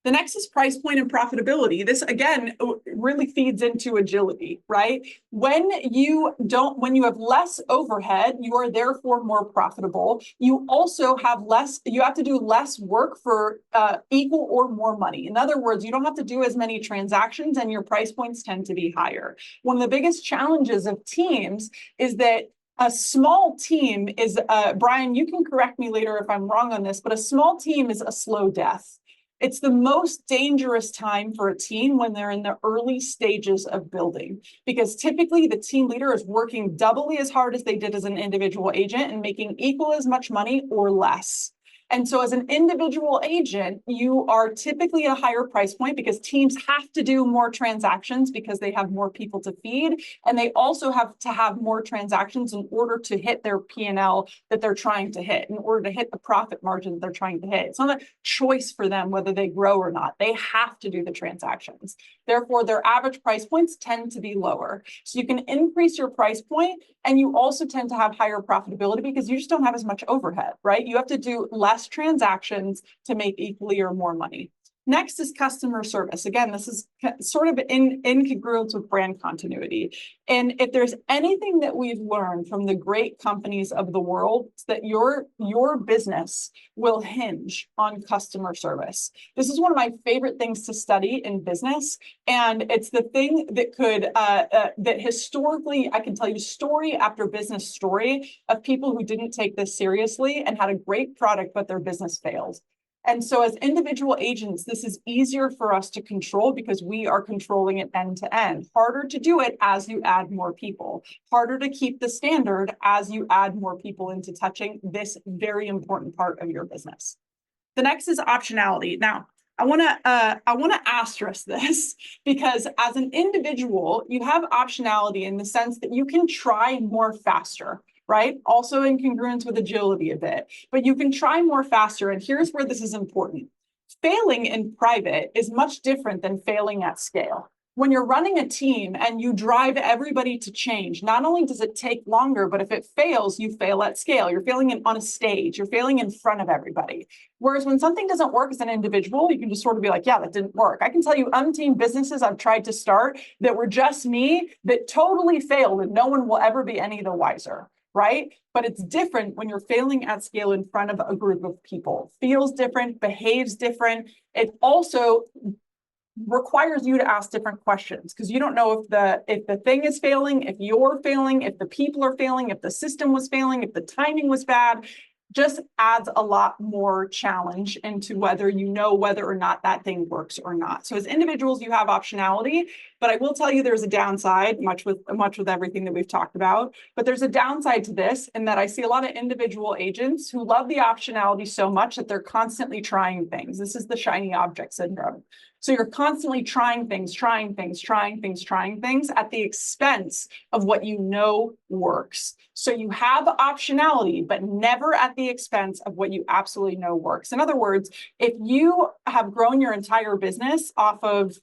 The next is price point and profitability. This, again, really feeds into agility, right? When you have less overhead, you are therefore more profitable. You also have you have to do less work for equal or more money. In other words, you don't have to do as many transactions and your price points tend to be higher. One of the biggest challenges of teams is that a small team is, Brian, you can correct me later if I'm wrong on this, but a small team is a slow death. It's the most dangerous time for a team when they're in the early stages of building, because typically the team leader is working doubly as hard as they did as an individual agent and making equal as much money or less. And so as an individual agent, you are typically at a higher price point because teams have to do more transactions because they have more people to feed. And they also have to have more transactions in order to hit their P&L that they're trying to hit, in order to hit the profit margin that they're trying to hit. It's not a choice for them whether they grow or not. They have to do the transactions. Therefore, their average price points tend to be lower. So you can increase your price point, and you also tend to have higher profitability because you just don't have as much overhead, right? You have to do less transactions to make equally or more money. Next is customer service. Again, this is sort of in congruence with brand continuity. And if there's anything that we've learned from the great companies of the world, it's that your business will hinge on customer service. This is one of my favorite things to study in business. And it's the thing that could, that historically, I can tell you story after business story of people who didn't take this seriously and had a great product, but their business failed. And so as individual agents, this is easier for us to control because we are controlling it end to end. Harder to do it as you add more people. Harder to keep the standard as you add more people into touching this very important part of your business. The next is optionality. Now, I want to asterisk this because as an individual, you have optionality in the sense that you can try more faster, right? Also in congruence with agility a bit, but you can try more faster. And here's where this is important. Failing in private is much different than failing at scale. When you're running a team and you drive everybody to change, not only does it take longer, but if it fails, you fail at scale. You're failing on a stage, you're failing in front of everybody. Whereas when something doesn't work as an individual, you can just sort of be like, yeah, that didn't work. I can tell you umpteen businesses I've tried to start that were just me that totally failed and no one will ever be any the wiser. Right? But it's different when you're failing at scale in front of a group of people. Feels different, behaves different. It also requires you to ask different questions because you don't know if the thing is failing, if you're failing, if the people are failing, if the system was failing, if the timing was bad. Just adds a lot more challenge into whether you know whether or not that thing works or not. So as individuals, you have optionality, but I will tell you there's a downside, much with everything that we've talked about. But there's a downside to this in that I see a lot of individual agents who love the optionality so much that they're constantly trying things. This is the shiny object syndrome. So you're constantly trying things at the expense of what you know works. So you have optionality, but never at the expense of what you absolutely know works. In other words, if you have grown your entire business off of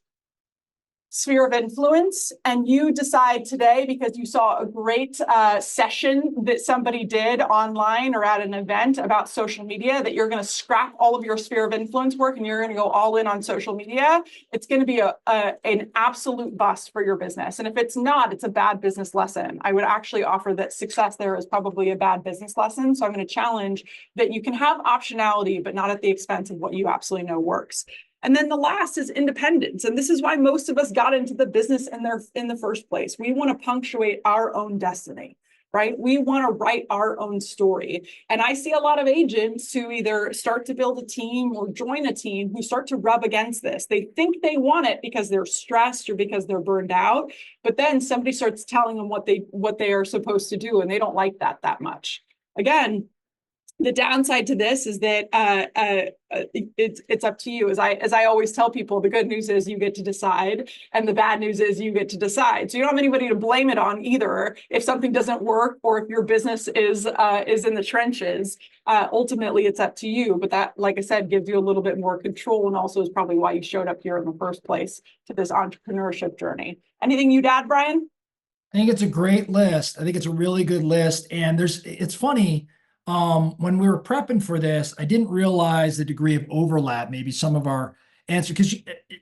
sphere of influence and you decide today because you saw a great session that somebody did online or at an event about social media that you're going to scrap all of your sphere of influence work and you're going to go all in on social media, it's going to be an absolute bust for your business. And if it's not, it's a bad business lesson. I would actually offer that success there is probably a bad business lesson. So I'm going to challenge that you can have optionality, but not at the expense of what you absolutely know works. And then the last is independence. And this is why most of us got into the business in the first place. We want to punctuate our own destiny. right? We want to write our own story. And I see a lot of agents who either start to build a team or join a team who start to rub against this. They think they want it because they're stressed or because they're burned out, but then somebody starts telling them what they are supposed to do, and they don't like that much. Again, the downside to this is that it's up to you. As I always tell people, the good news is you get to decide, and the bad news is you get to decide. So you don't have anybody to blame it on either if something doesn't work or if your business is in the trenches. Ultimately, it's up to you. But that, like I said, gives you a little bit more control, and also is probably why you showed up here in the first place to this entrepreneurship journey. Anything you'd add, Brian? I think it's a great list. I think it's a really good list. And it's funny, when we were prepping for this, I didn't realize the degree of overlap, maybe some of our answer, because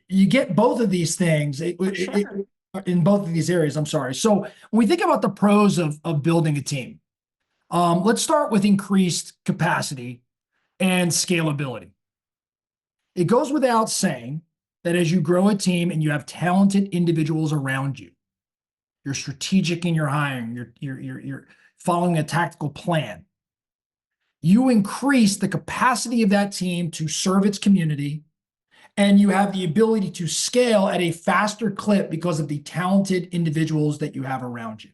you get both of these things in both of these areas. I'm sorry. So when we think about the pros of building a team, let's start with increased capacity and scalability. It goes without saying that as you grow a team and you have talented individuals around you, you're strategic in your hiring, you're following a tactical plan, you increase the capacity of that team to serve its community, and you have the ability to scale at a faster clip because of the talented individuals that you have around you.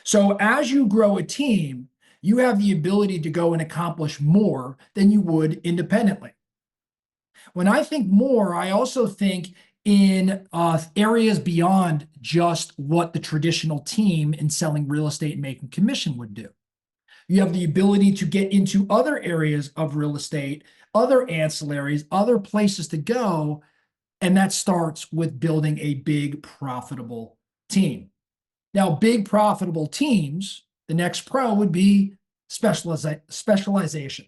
So as you grow a team, you have the ability to go and accomplish more than you would independently. When I think more, I also think in areas beyond just what the traditional team in selling real estate and making commission would do. You have the ability to get into other areas of real estate, other ancillaries, other places to go. And that starts with building a big, profitable team. Now, big, profitable teams, the next pro would be specialization.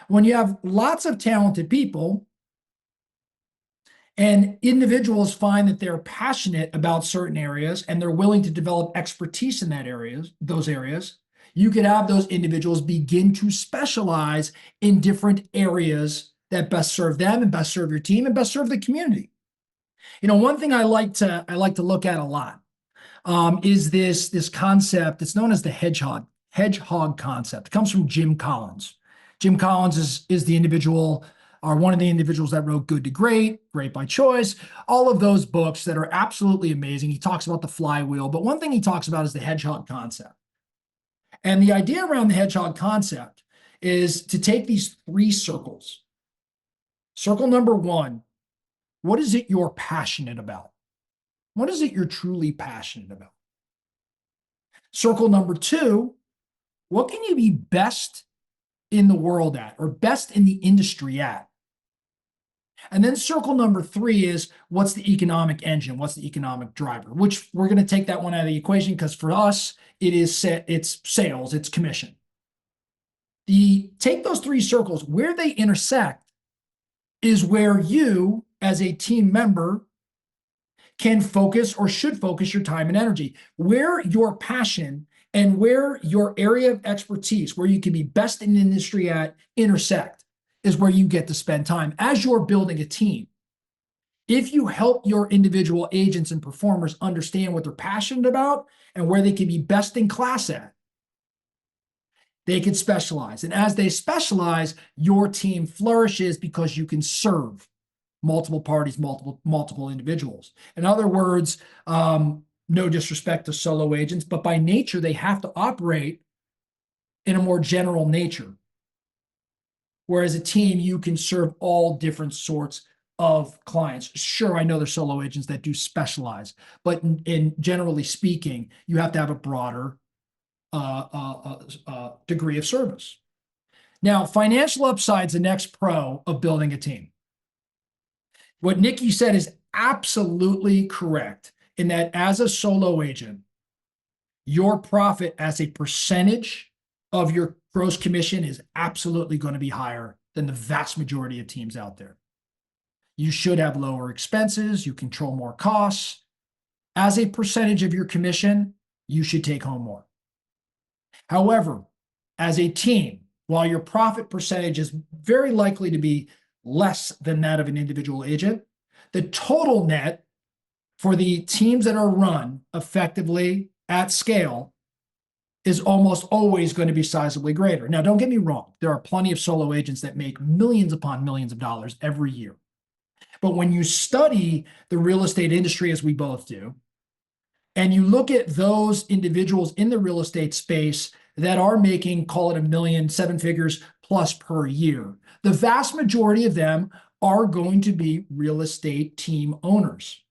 When you have lots of talented people and individuals find that they're passionate about certain areas and they're willing to develop expertise in those areas, you could have those individuals begin to specialize in different areas that best serve them and best serve your team and best serve the community. You know, one thing I like to look at a lot is this concept. It's known as the hedgehog concept. It comes from Jim Collins. Jim Collins is the individual, or one of the individuals that wrote Good to Great, Great by Choice, all of those books that are absolutely amazing. He talks about the flywheel, but one thing he talks about is the hedgehog concept. And the idea around the hedgehog concept is to take these three circles. Circle number one, what is it you're passionate about? What is it you're truly passionate about? Circle number two, what can you be best in the world at, or best in the industry at? And then circle number three is, what's the economic engine? What's the economic driver? Which we're going to take that one out of the equation because for us, it's sales, it's commission. Take those three circles, where they intersect is where you as a team member can focus or should focus your time and energy. Where your passion and where your area of expertise, where you can be best in the industry at, intersect is where you get to spend time as you're building a team. If you help your individual agents and performers understand what they're passionate about and where they can be best in class at, they can specialize. And as they specialize, your team flourishes because you can serve multiple parties, multiple individuals. In other words, no disrespect to solo agents, but by nature, they have to operate in a more general nature. Whereas a team, you can serve all different sorts of clients. Sure, I know there's solo agents that do specialize, but in generally speaking, you have to have a broader degree of service. Now, financial upside's the next pro of building a team. What Nikki said is absolutely correct in that as a solo agent, your profit as a percentage of your gross commission is absolutely going to be higher than the vast majority of teams out there. You should have lower expenses. You control more costs. As a percentage of your commission, you should take home more. However, as a team, while your profit percentage is very likely to be less than that of an individual agent, the total net for the teams that are run effectively at scale is almost always going to be sizably greater. Now, don't get me wrong. There are plenty of solo agents that make millions upon millions of dollars every year. But when you study the real estate industry, as we both do, and you look at those individuals in the real estate space that are making, call it a million, seven figures plus per year, the vast majority of them are going to be real estate team owners.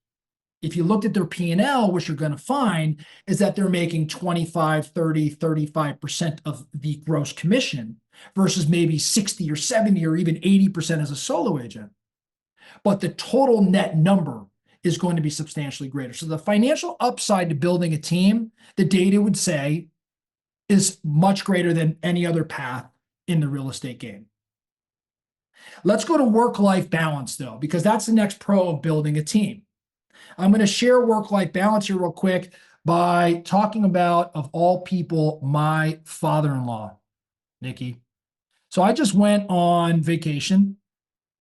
If you looked at their P&L, what you're going to find is that they're making 25, 30, 35% of the gross commission versus maybe 60 or 70 or even 80% as a solo agent. But the total net number is going to be substantially greater. So the financial upside to building a team, the data would say, is much greater than any other path in the real estate game. Let's go to work-life balance, though, because that's the next pro of building a team. I'm going to share work-life balance here real quick by talking about, of all people, my father-in-law, Nikki. So I just went on vacation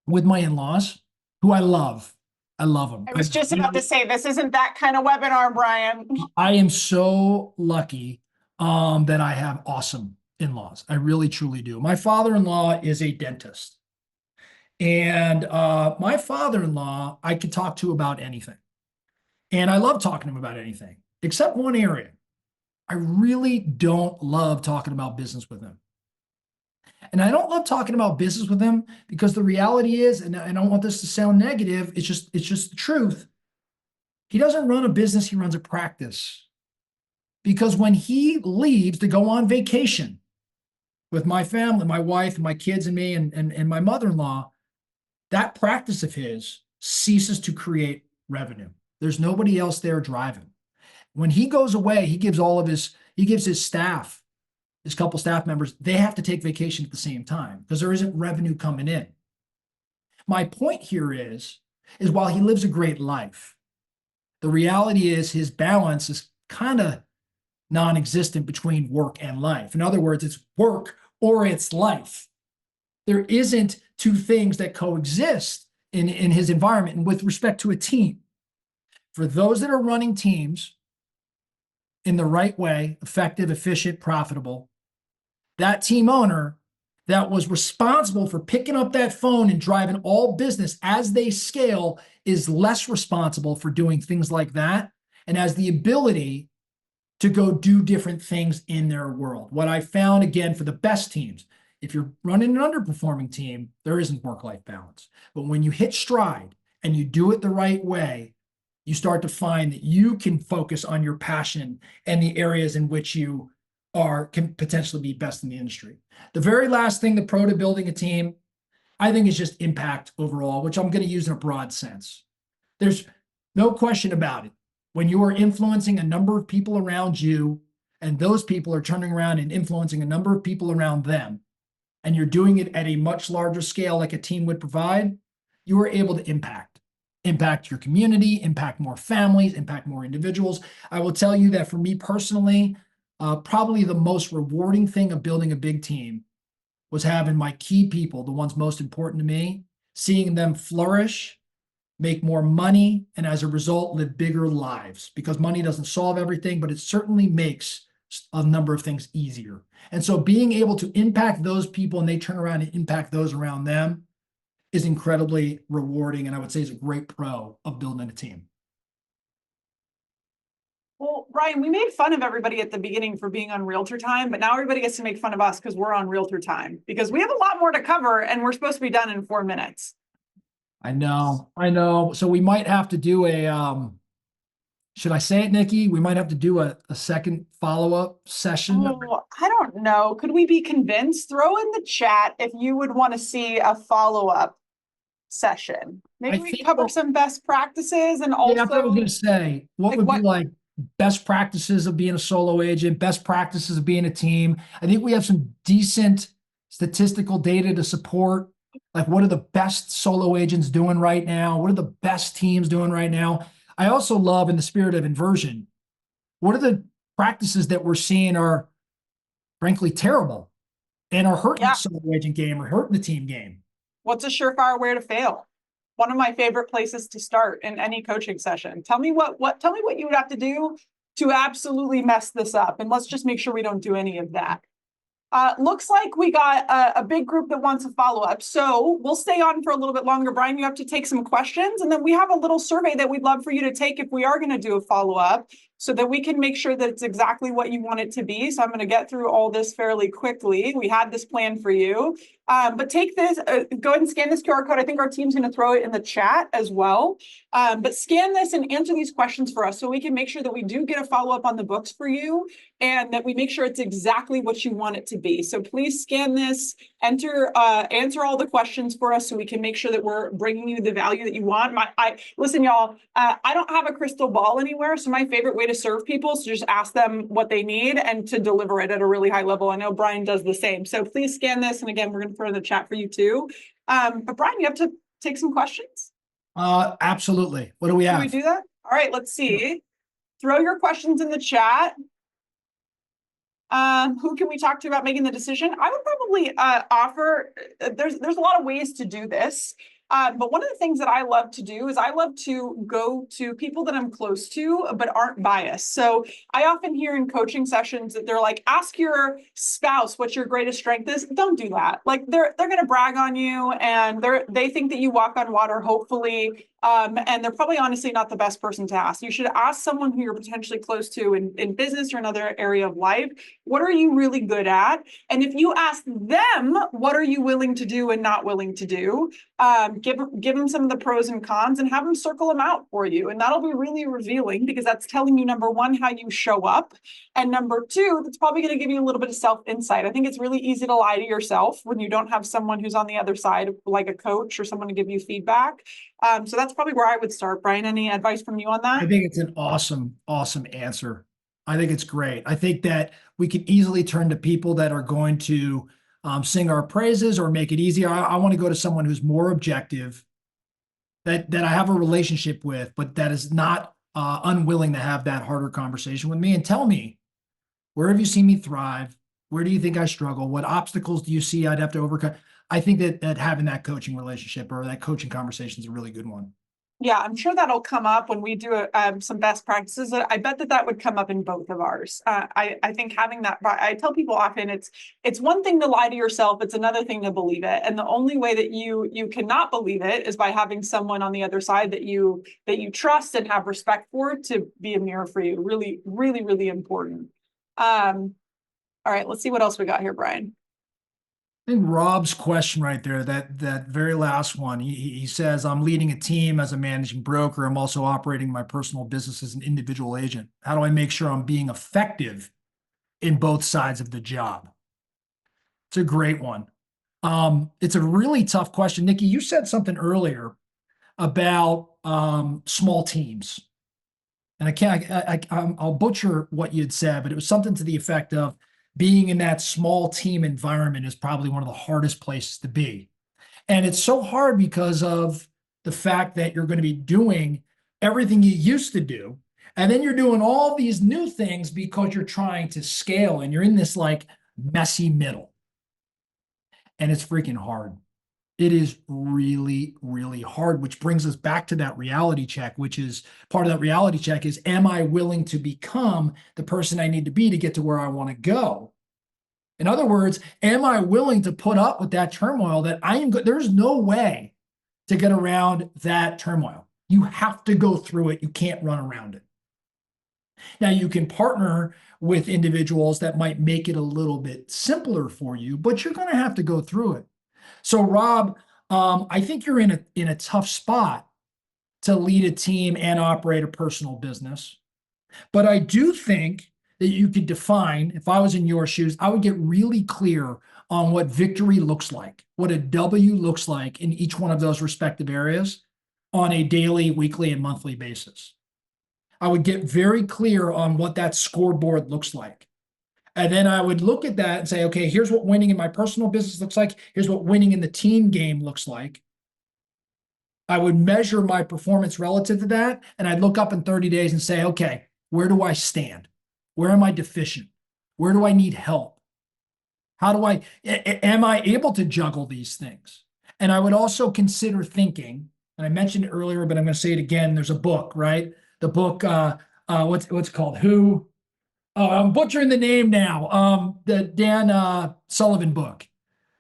with my in-laws, who I love. I love them. I was just about to say, this isn't that kind of webinar, Brian. I am so lucky that I have awesome in-laws. I really, truly do. My father-in-law is a dentist. And my father-in-law, I could talk to about anything. And I love talking to him about anything, except one area. I really don't love talking about business with him. And I don't love talking about business with him because the reality is, and I don't want this to sound negative, it's just the truth. He doesn't run a business, he runs a practice. Because when he leaves to go on vacation with my family, my wife, my kids, and me, and my mother-in-law, that practice of his ceases to create revenue. There's nobody else there driving. When he goes away, he gives his staff, his couple staff members, they have to take vacation at the same time because there isn't revenue coming in. My point here is while he lives a great life, the reality is his balance is kind of non-existent between work and life. In other words, it's work or it's life. There isn't two things that coexist in his environment. And with respect to a team, for those that are running teams in the right way, effective, efficient, profitable, that team owner that was responsible for picking up that phone and driving all business as they scale is less responsible for doing things like that and has the ability to go do different things in their world. What I found, again, for the best teams, if you're running an underperforming team, there isn't work-life balance. But when you hit stride and you do it the right way, you start to find that you can focus on your passion and the areas in which you can potentially be best in the industry. The very last thing, the pro to building a team, I think is just impact overall, which I'm going to use in a broad sense. There's no question about it. When you are influencing a number of people around you, and those people are turning around and influencing a number of people around them, and you're doing it at a much larger scale like a team would provide, you are able to impact your community, impact more families, impact more individuals. I will tell you that for me personally, probably the most rewarding thing of building a big team was having my key people, the ones most important to me, seeing them flourish, make more money, and as a result, live bigger lives. Because money doesn't solve everything, but it certainly makes a number of things easier. And so being able to impact those people and they turn around and impact those around them is incredibly rewarding. And I would say is a great pro of building a team. Well, Brian, we made fun of everybody at the beginning for being on Realtor Time, but now everybody gets to make fun of us because we're on Realtor Time because we have a lot more to cover and we're supposed to be done in 4 minutes. I know. So we might have to do should I say it, Nikki? We might have to do a second follow-up session. Oh, I don't know. Could we be convinced? Throw in the chat if you would want to see a follow-up session. Maybe we cover some best practices and also. Yeah, I was going to say, what would be like best practices of being a solo agent, best practices of being a team. I think we have some decent statistical data to support. Like, what are the best solo agents doing right now? What are the best teams doing right now? I also love, in the spirit of inversion, what are the practices that we're seeing are frankly terrible and are hurting the solo agent game or hurting the team game? What's a surefire way to fail? One of my favorite places to start in any coaching session. Tell me what you would have to do to absolutely mess this up. And let's just make sure we don't do any of that. Looks like we got a big group that wants a follow-up. So we'll stay on for a little bit longer. Brian, you have to take some questions. And then we have a little survey that we'd love for you to take if we are going to do a follow-up so that we can make sure that it's exactly what you want it to be. So I'm going to get through all this fairly quickly. We had this plan for you. But take this, go ahead and scan this QR code. I think our team's going to throw it in the chat as well. But scan this and answer these questions for us so we can make sure that we do get a follow-up on the books for you and that we make sure it's exactly what you want it to be. So please scan this, answer all the questions for us so we can make sure that we're bringing you the value that you want. Listen, y'all, I don't have a crystal ball anywhere. So my favorite way to serve people is to just ask them what they need and to deliver it at a really high level. I know Brian does the same. So please scan this. And again, we're going to throw in the chat for you too. But Brian, you have to take some questions? Absolutely. What do we have? Can we do that? All right, let's see. Throw your questions in the chat. Who can we talk to about making the decision? I would probably offer, there's a lot of ways to do this. But one of the things that I love to do is I love to go to people that I'm close to, but aren't biased. So I often hear in coaching sessions that they're like, ask your spouse what your greatest strength is. Don't do that. Like they're going to brag on you and they think that you walk on water, hopefully. And they're probably honestly not the best person to ask. You should ask someone who you're potentially close to in business or another area of life. What are you really good at? And if you ask them, what are you willing to do and not willing to do? Give them some of the pros and cons and have them circle them out for you. And that'll be really revealing because that's telling you, number one, how you show up. And number two, that's probably going to give you a little bit of self-insight. I think it's really easy to lie to yourself when you don't have someone who's on the other side, like a coach or someone to give you feedback. So that's probably where I would start. Brian, any advice from you on that? I think it's an awesome answer. I think it's great. I think that we could easily turn to people that are going to sing our praises or make it easier. I want to go to someone who's more objective, that I have a relationship with, but that is not unwilling to have that harder conversation with me and tell me, where have you seen me thrive? Where do you think I struggle? What obstacles do you see I'd have to overcome? I think that having that coaching relationship or that coaching conversation is a really good one. Yeah, I'm sure that'll come up when we do some best practices. I bet that would come up in both of ours. I think having that, I tell people often, it's one thing to lie to yourself. It's another thing to believe it. And the only way that you cannot believe it is by having someone on the other side that you trust and have respect for to be a mirror for you. Really, really, really important. All right, let's see what else we got here, Brian. I think Rob's question right there, that very last one, he says, I'm leading a team as a managing broker. I'm also operating my personal business as an individual agent. How do I make sure I'm being effective in both sides of the job? It's a great one. It's a really tough question. Nikki, you said something earlier about small teams. And I'll butcher what you'd said, but it was something to the effect of, being in that small team environment is probably one of the hardest places to be. And it's so hard because of the fact that you're going to be doing everything you used to do. And then you're doing all these new things because you're trying to scale and you're in this like messy middle. And it's freaking hard. It is really, really hard, which brings us back to that reality check, which is part of that reality check is, am I willing to become the person I need to be to get to where I want to go? In other words, am I willing to put up with that turmoil that I am there's no way to get around that turmoil. You have to go through it. You can't run around it. Now, you can partner with individuals that might make it a little bit simpler for you, but you're going to have to go through it. So, Rob, I think you're in a tough spot to lead a team and operate a personal business. But I do think that you could define, if I was in your shoes, I would get really clear on what victory looks like, what a W looks like in each one of those respective areas on a daily, weekly, and monthly basis. I would get very clear on what that scoreboard looks like. And then I would look at that and say, okay, here's what winning in my personal business looks like. Here's what winning in the team game looks like. I would measure my performance relative to that. And I'd look up in 30 days and say, okay, where do I stand? Where am I deficient? Where do I need help? Am I able to juggle these things? And I would also consider thinking, and I mentioned it earlier, but I'm going to say it again. There's a book, right? The book, what's it called? Who? Oh, I'm butchering the name now. The Dan Sullivan book.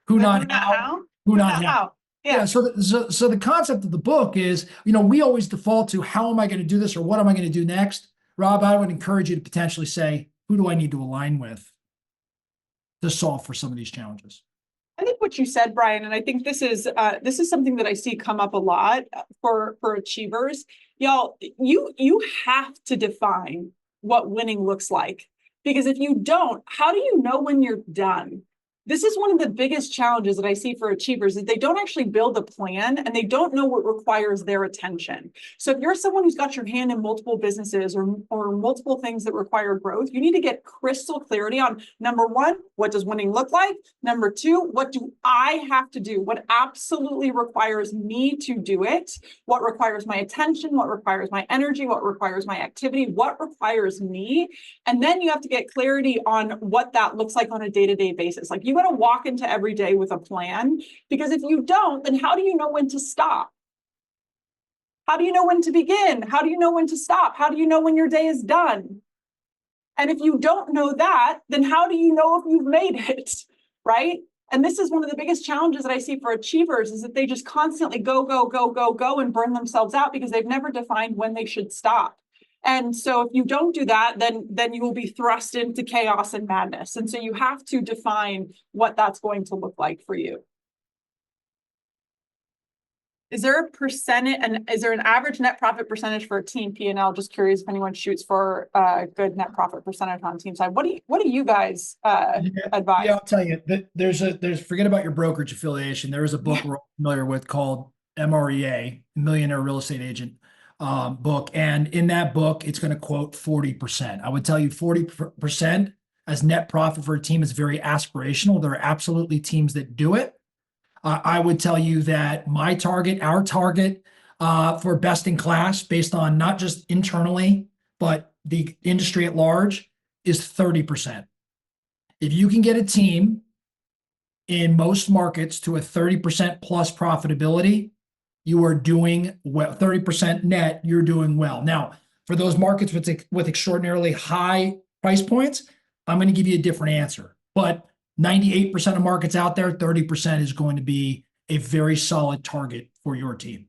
Who The not who not how? how? Who Who not not how? how? Yeah. Yeah. So the concept of the book is, we always default to how am I going to do this or what am I going to do next? Rob, I would encourage you to potentially say, who do I need to align with to solve for some of these challenges? I think what you said, Brian, and I think this is something that I see come up a lot for achievers. Y'all, you have to define what winning looks like. Because if you don't, how do you know when you're done? This is one of the biggest challenges that I see for achievers is they don't actually build a plan and they don't know what requires their attention. So if you're someone who's got your hand in multiple businesses or multiple things that require growth, you need to get crystal clarity on number one, what does winning look like? Number two, what do I have to do? What absolutely requires me to do it? What requires my attention? What requires my energy? What requires my activity? What requires me? And then you have to get clarity on what that looks like on a day-to-day basis. Like you got to walk into every day with a plan, because if you don't, then how do you know when to stop? How do you know when to begin? How do you know when to stop? How do you know when your day is done? And if you don't know that, then how do you know if you've made it, right? And this is one of the biggest challenges that I see for achievers is that they just constantly go, go, go, go, go and burn themselves out because they've never defined when they should stop. And so if you don't do that, then you will be thrust into chaos and madness. And so you have to define what that's going to look like for you. Is there a percentage, and is there an average net profit percentage for a team P&L? Just curious if anyone shoots for a good net profit percentage on team side. What do you guys advise? Yeah, I'll tell you. There's forget about your brokerage affiliation. There is a book we're all familiar with called MREA, Millionaire Real Estate Agent book. And in that book, it's going to quote 40%. I would tell you 40% as net profit for a team is very aspirational. There are absolutely teams that do it. I would tell you that our target for best in class, based on not just internally, but the industry at large, is 30%. If you can get a team in most markets to a 30% plus profitability, you are doing well. 30% net, you're doing well. Now, for those markets with extraordinarily high price points, I'm going to give you a different answer. But 98% of markets out there, 30% is going to be a very solid target for your team.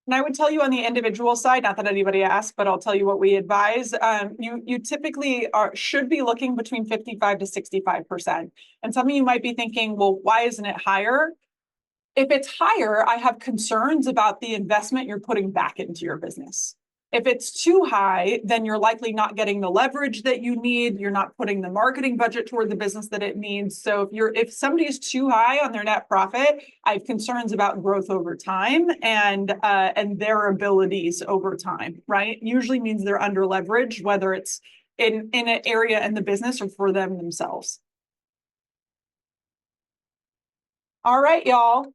And I would tell you on the individual side, not that anybody asked, but I'll tell you what we advise. You typically should be looking between 55 to 65%. And some of you might be thinking, well, why isn't it higher? If it's higher, I have concerns about the investment you're putting back into your business. If it's too high, then you're likely not getting the leverage that you need. You're not putting the marketing budget toward the business that it needs. So if somebody is too high on their net profit, I have concerns about growth over time and their abilities over time, right? Usually means they're under leveraged, whether it's in an area in the business or for them themselves. All right, y'all.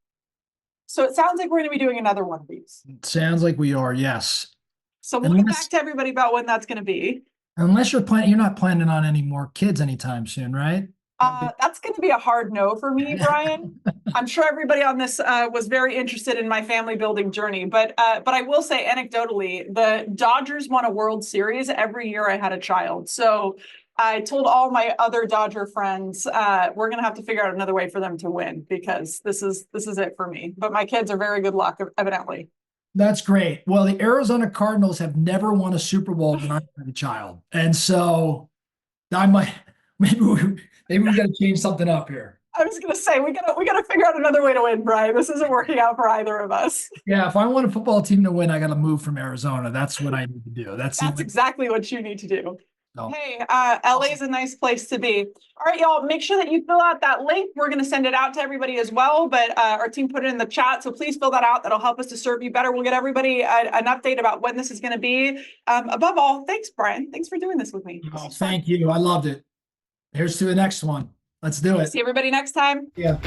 So it sounds like we're going to be doing another one of these. It sounds like we are, yes. So we'll get back to everybody about when that's going to be. Unless you're not planning on any more kids anytime soon, right? That's going to be a hard no for me, Brian. I'm sure everybody on this was very interested in my family building journey, but I will say anecdotally, the Dodgers won a World Series every year I had a child. So I told all my other Dodger friends, we're going to have to figure out another way for them to win because this is it for me. But my kids are very good luck, evidently. That's great. Well, the Arizona Cardinals have never won a Super Bowl when I had a child, and so I might maybe we got to change something up here. I was going to say we gotta figure out another way to win, Brian. This isn't working out for either of us. Yeah, if I want a football team to win, I got to move from Arizona. That's what I need to do. That's exactly what you need to do. No. Hey, LA is a nice place to be. All right, y'all, make sure that you fill out that link. We're going to send it out to everybody as well, but our team put it in the chat, so please fill that out. That'll help us to serve you better. We'll get everybody an update about when this is going to be. Above all, thanks, Brian. Thanks for doing this with me. Oh, thank you. I loved it. Here's to the next one. Let's do it. See everybody next time. Yeah.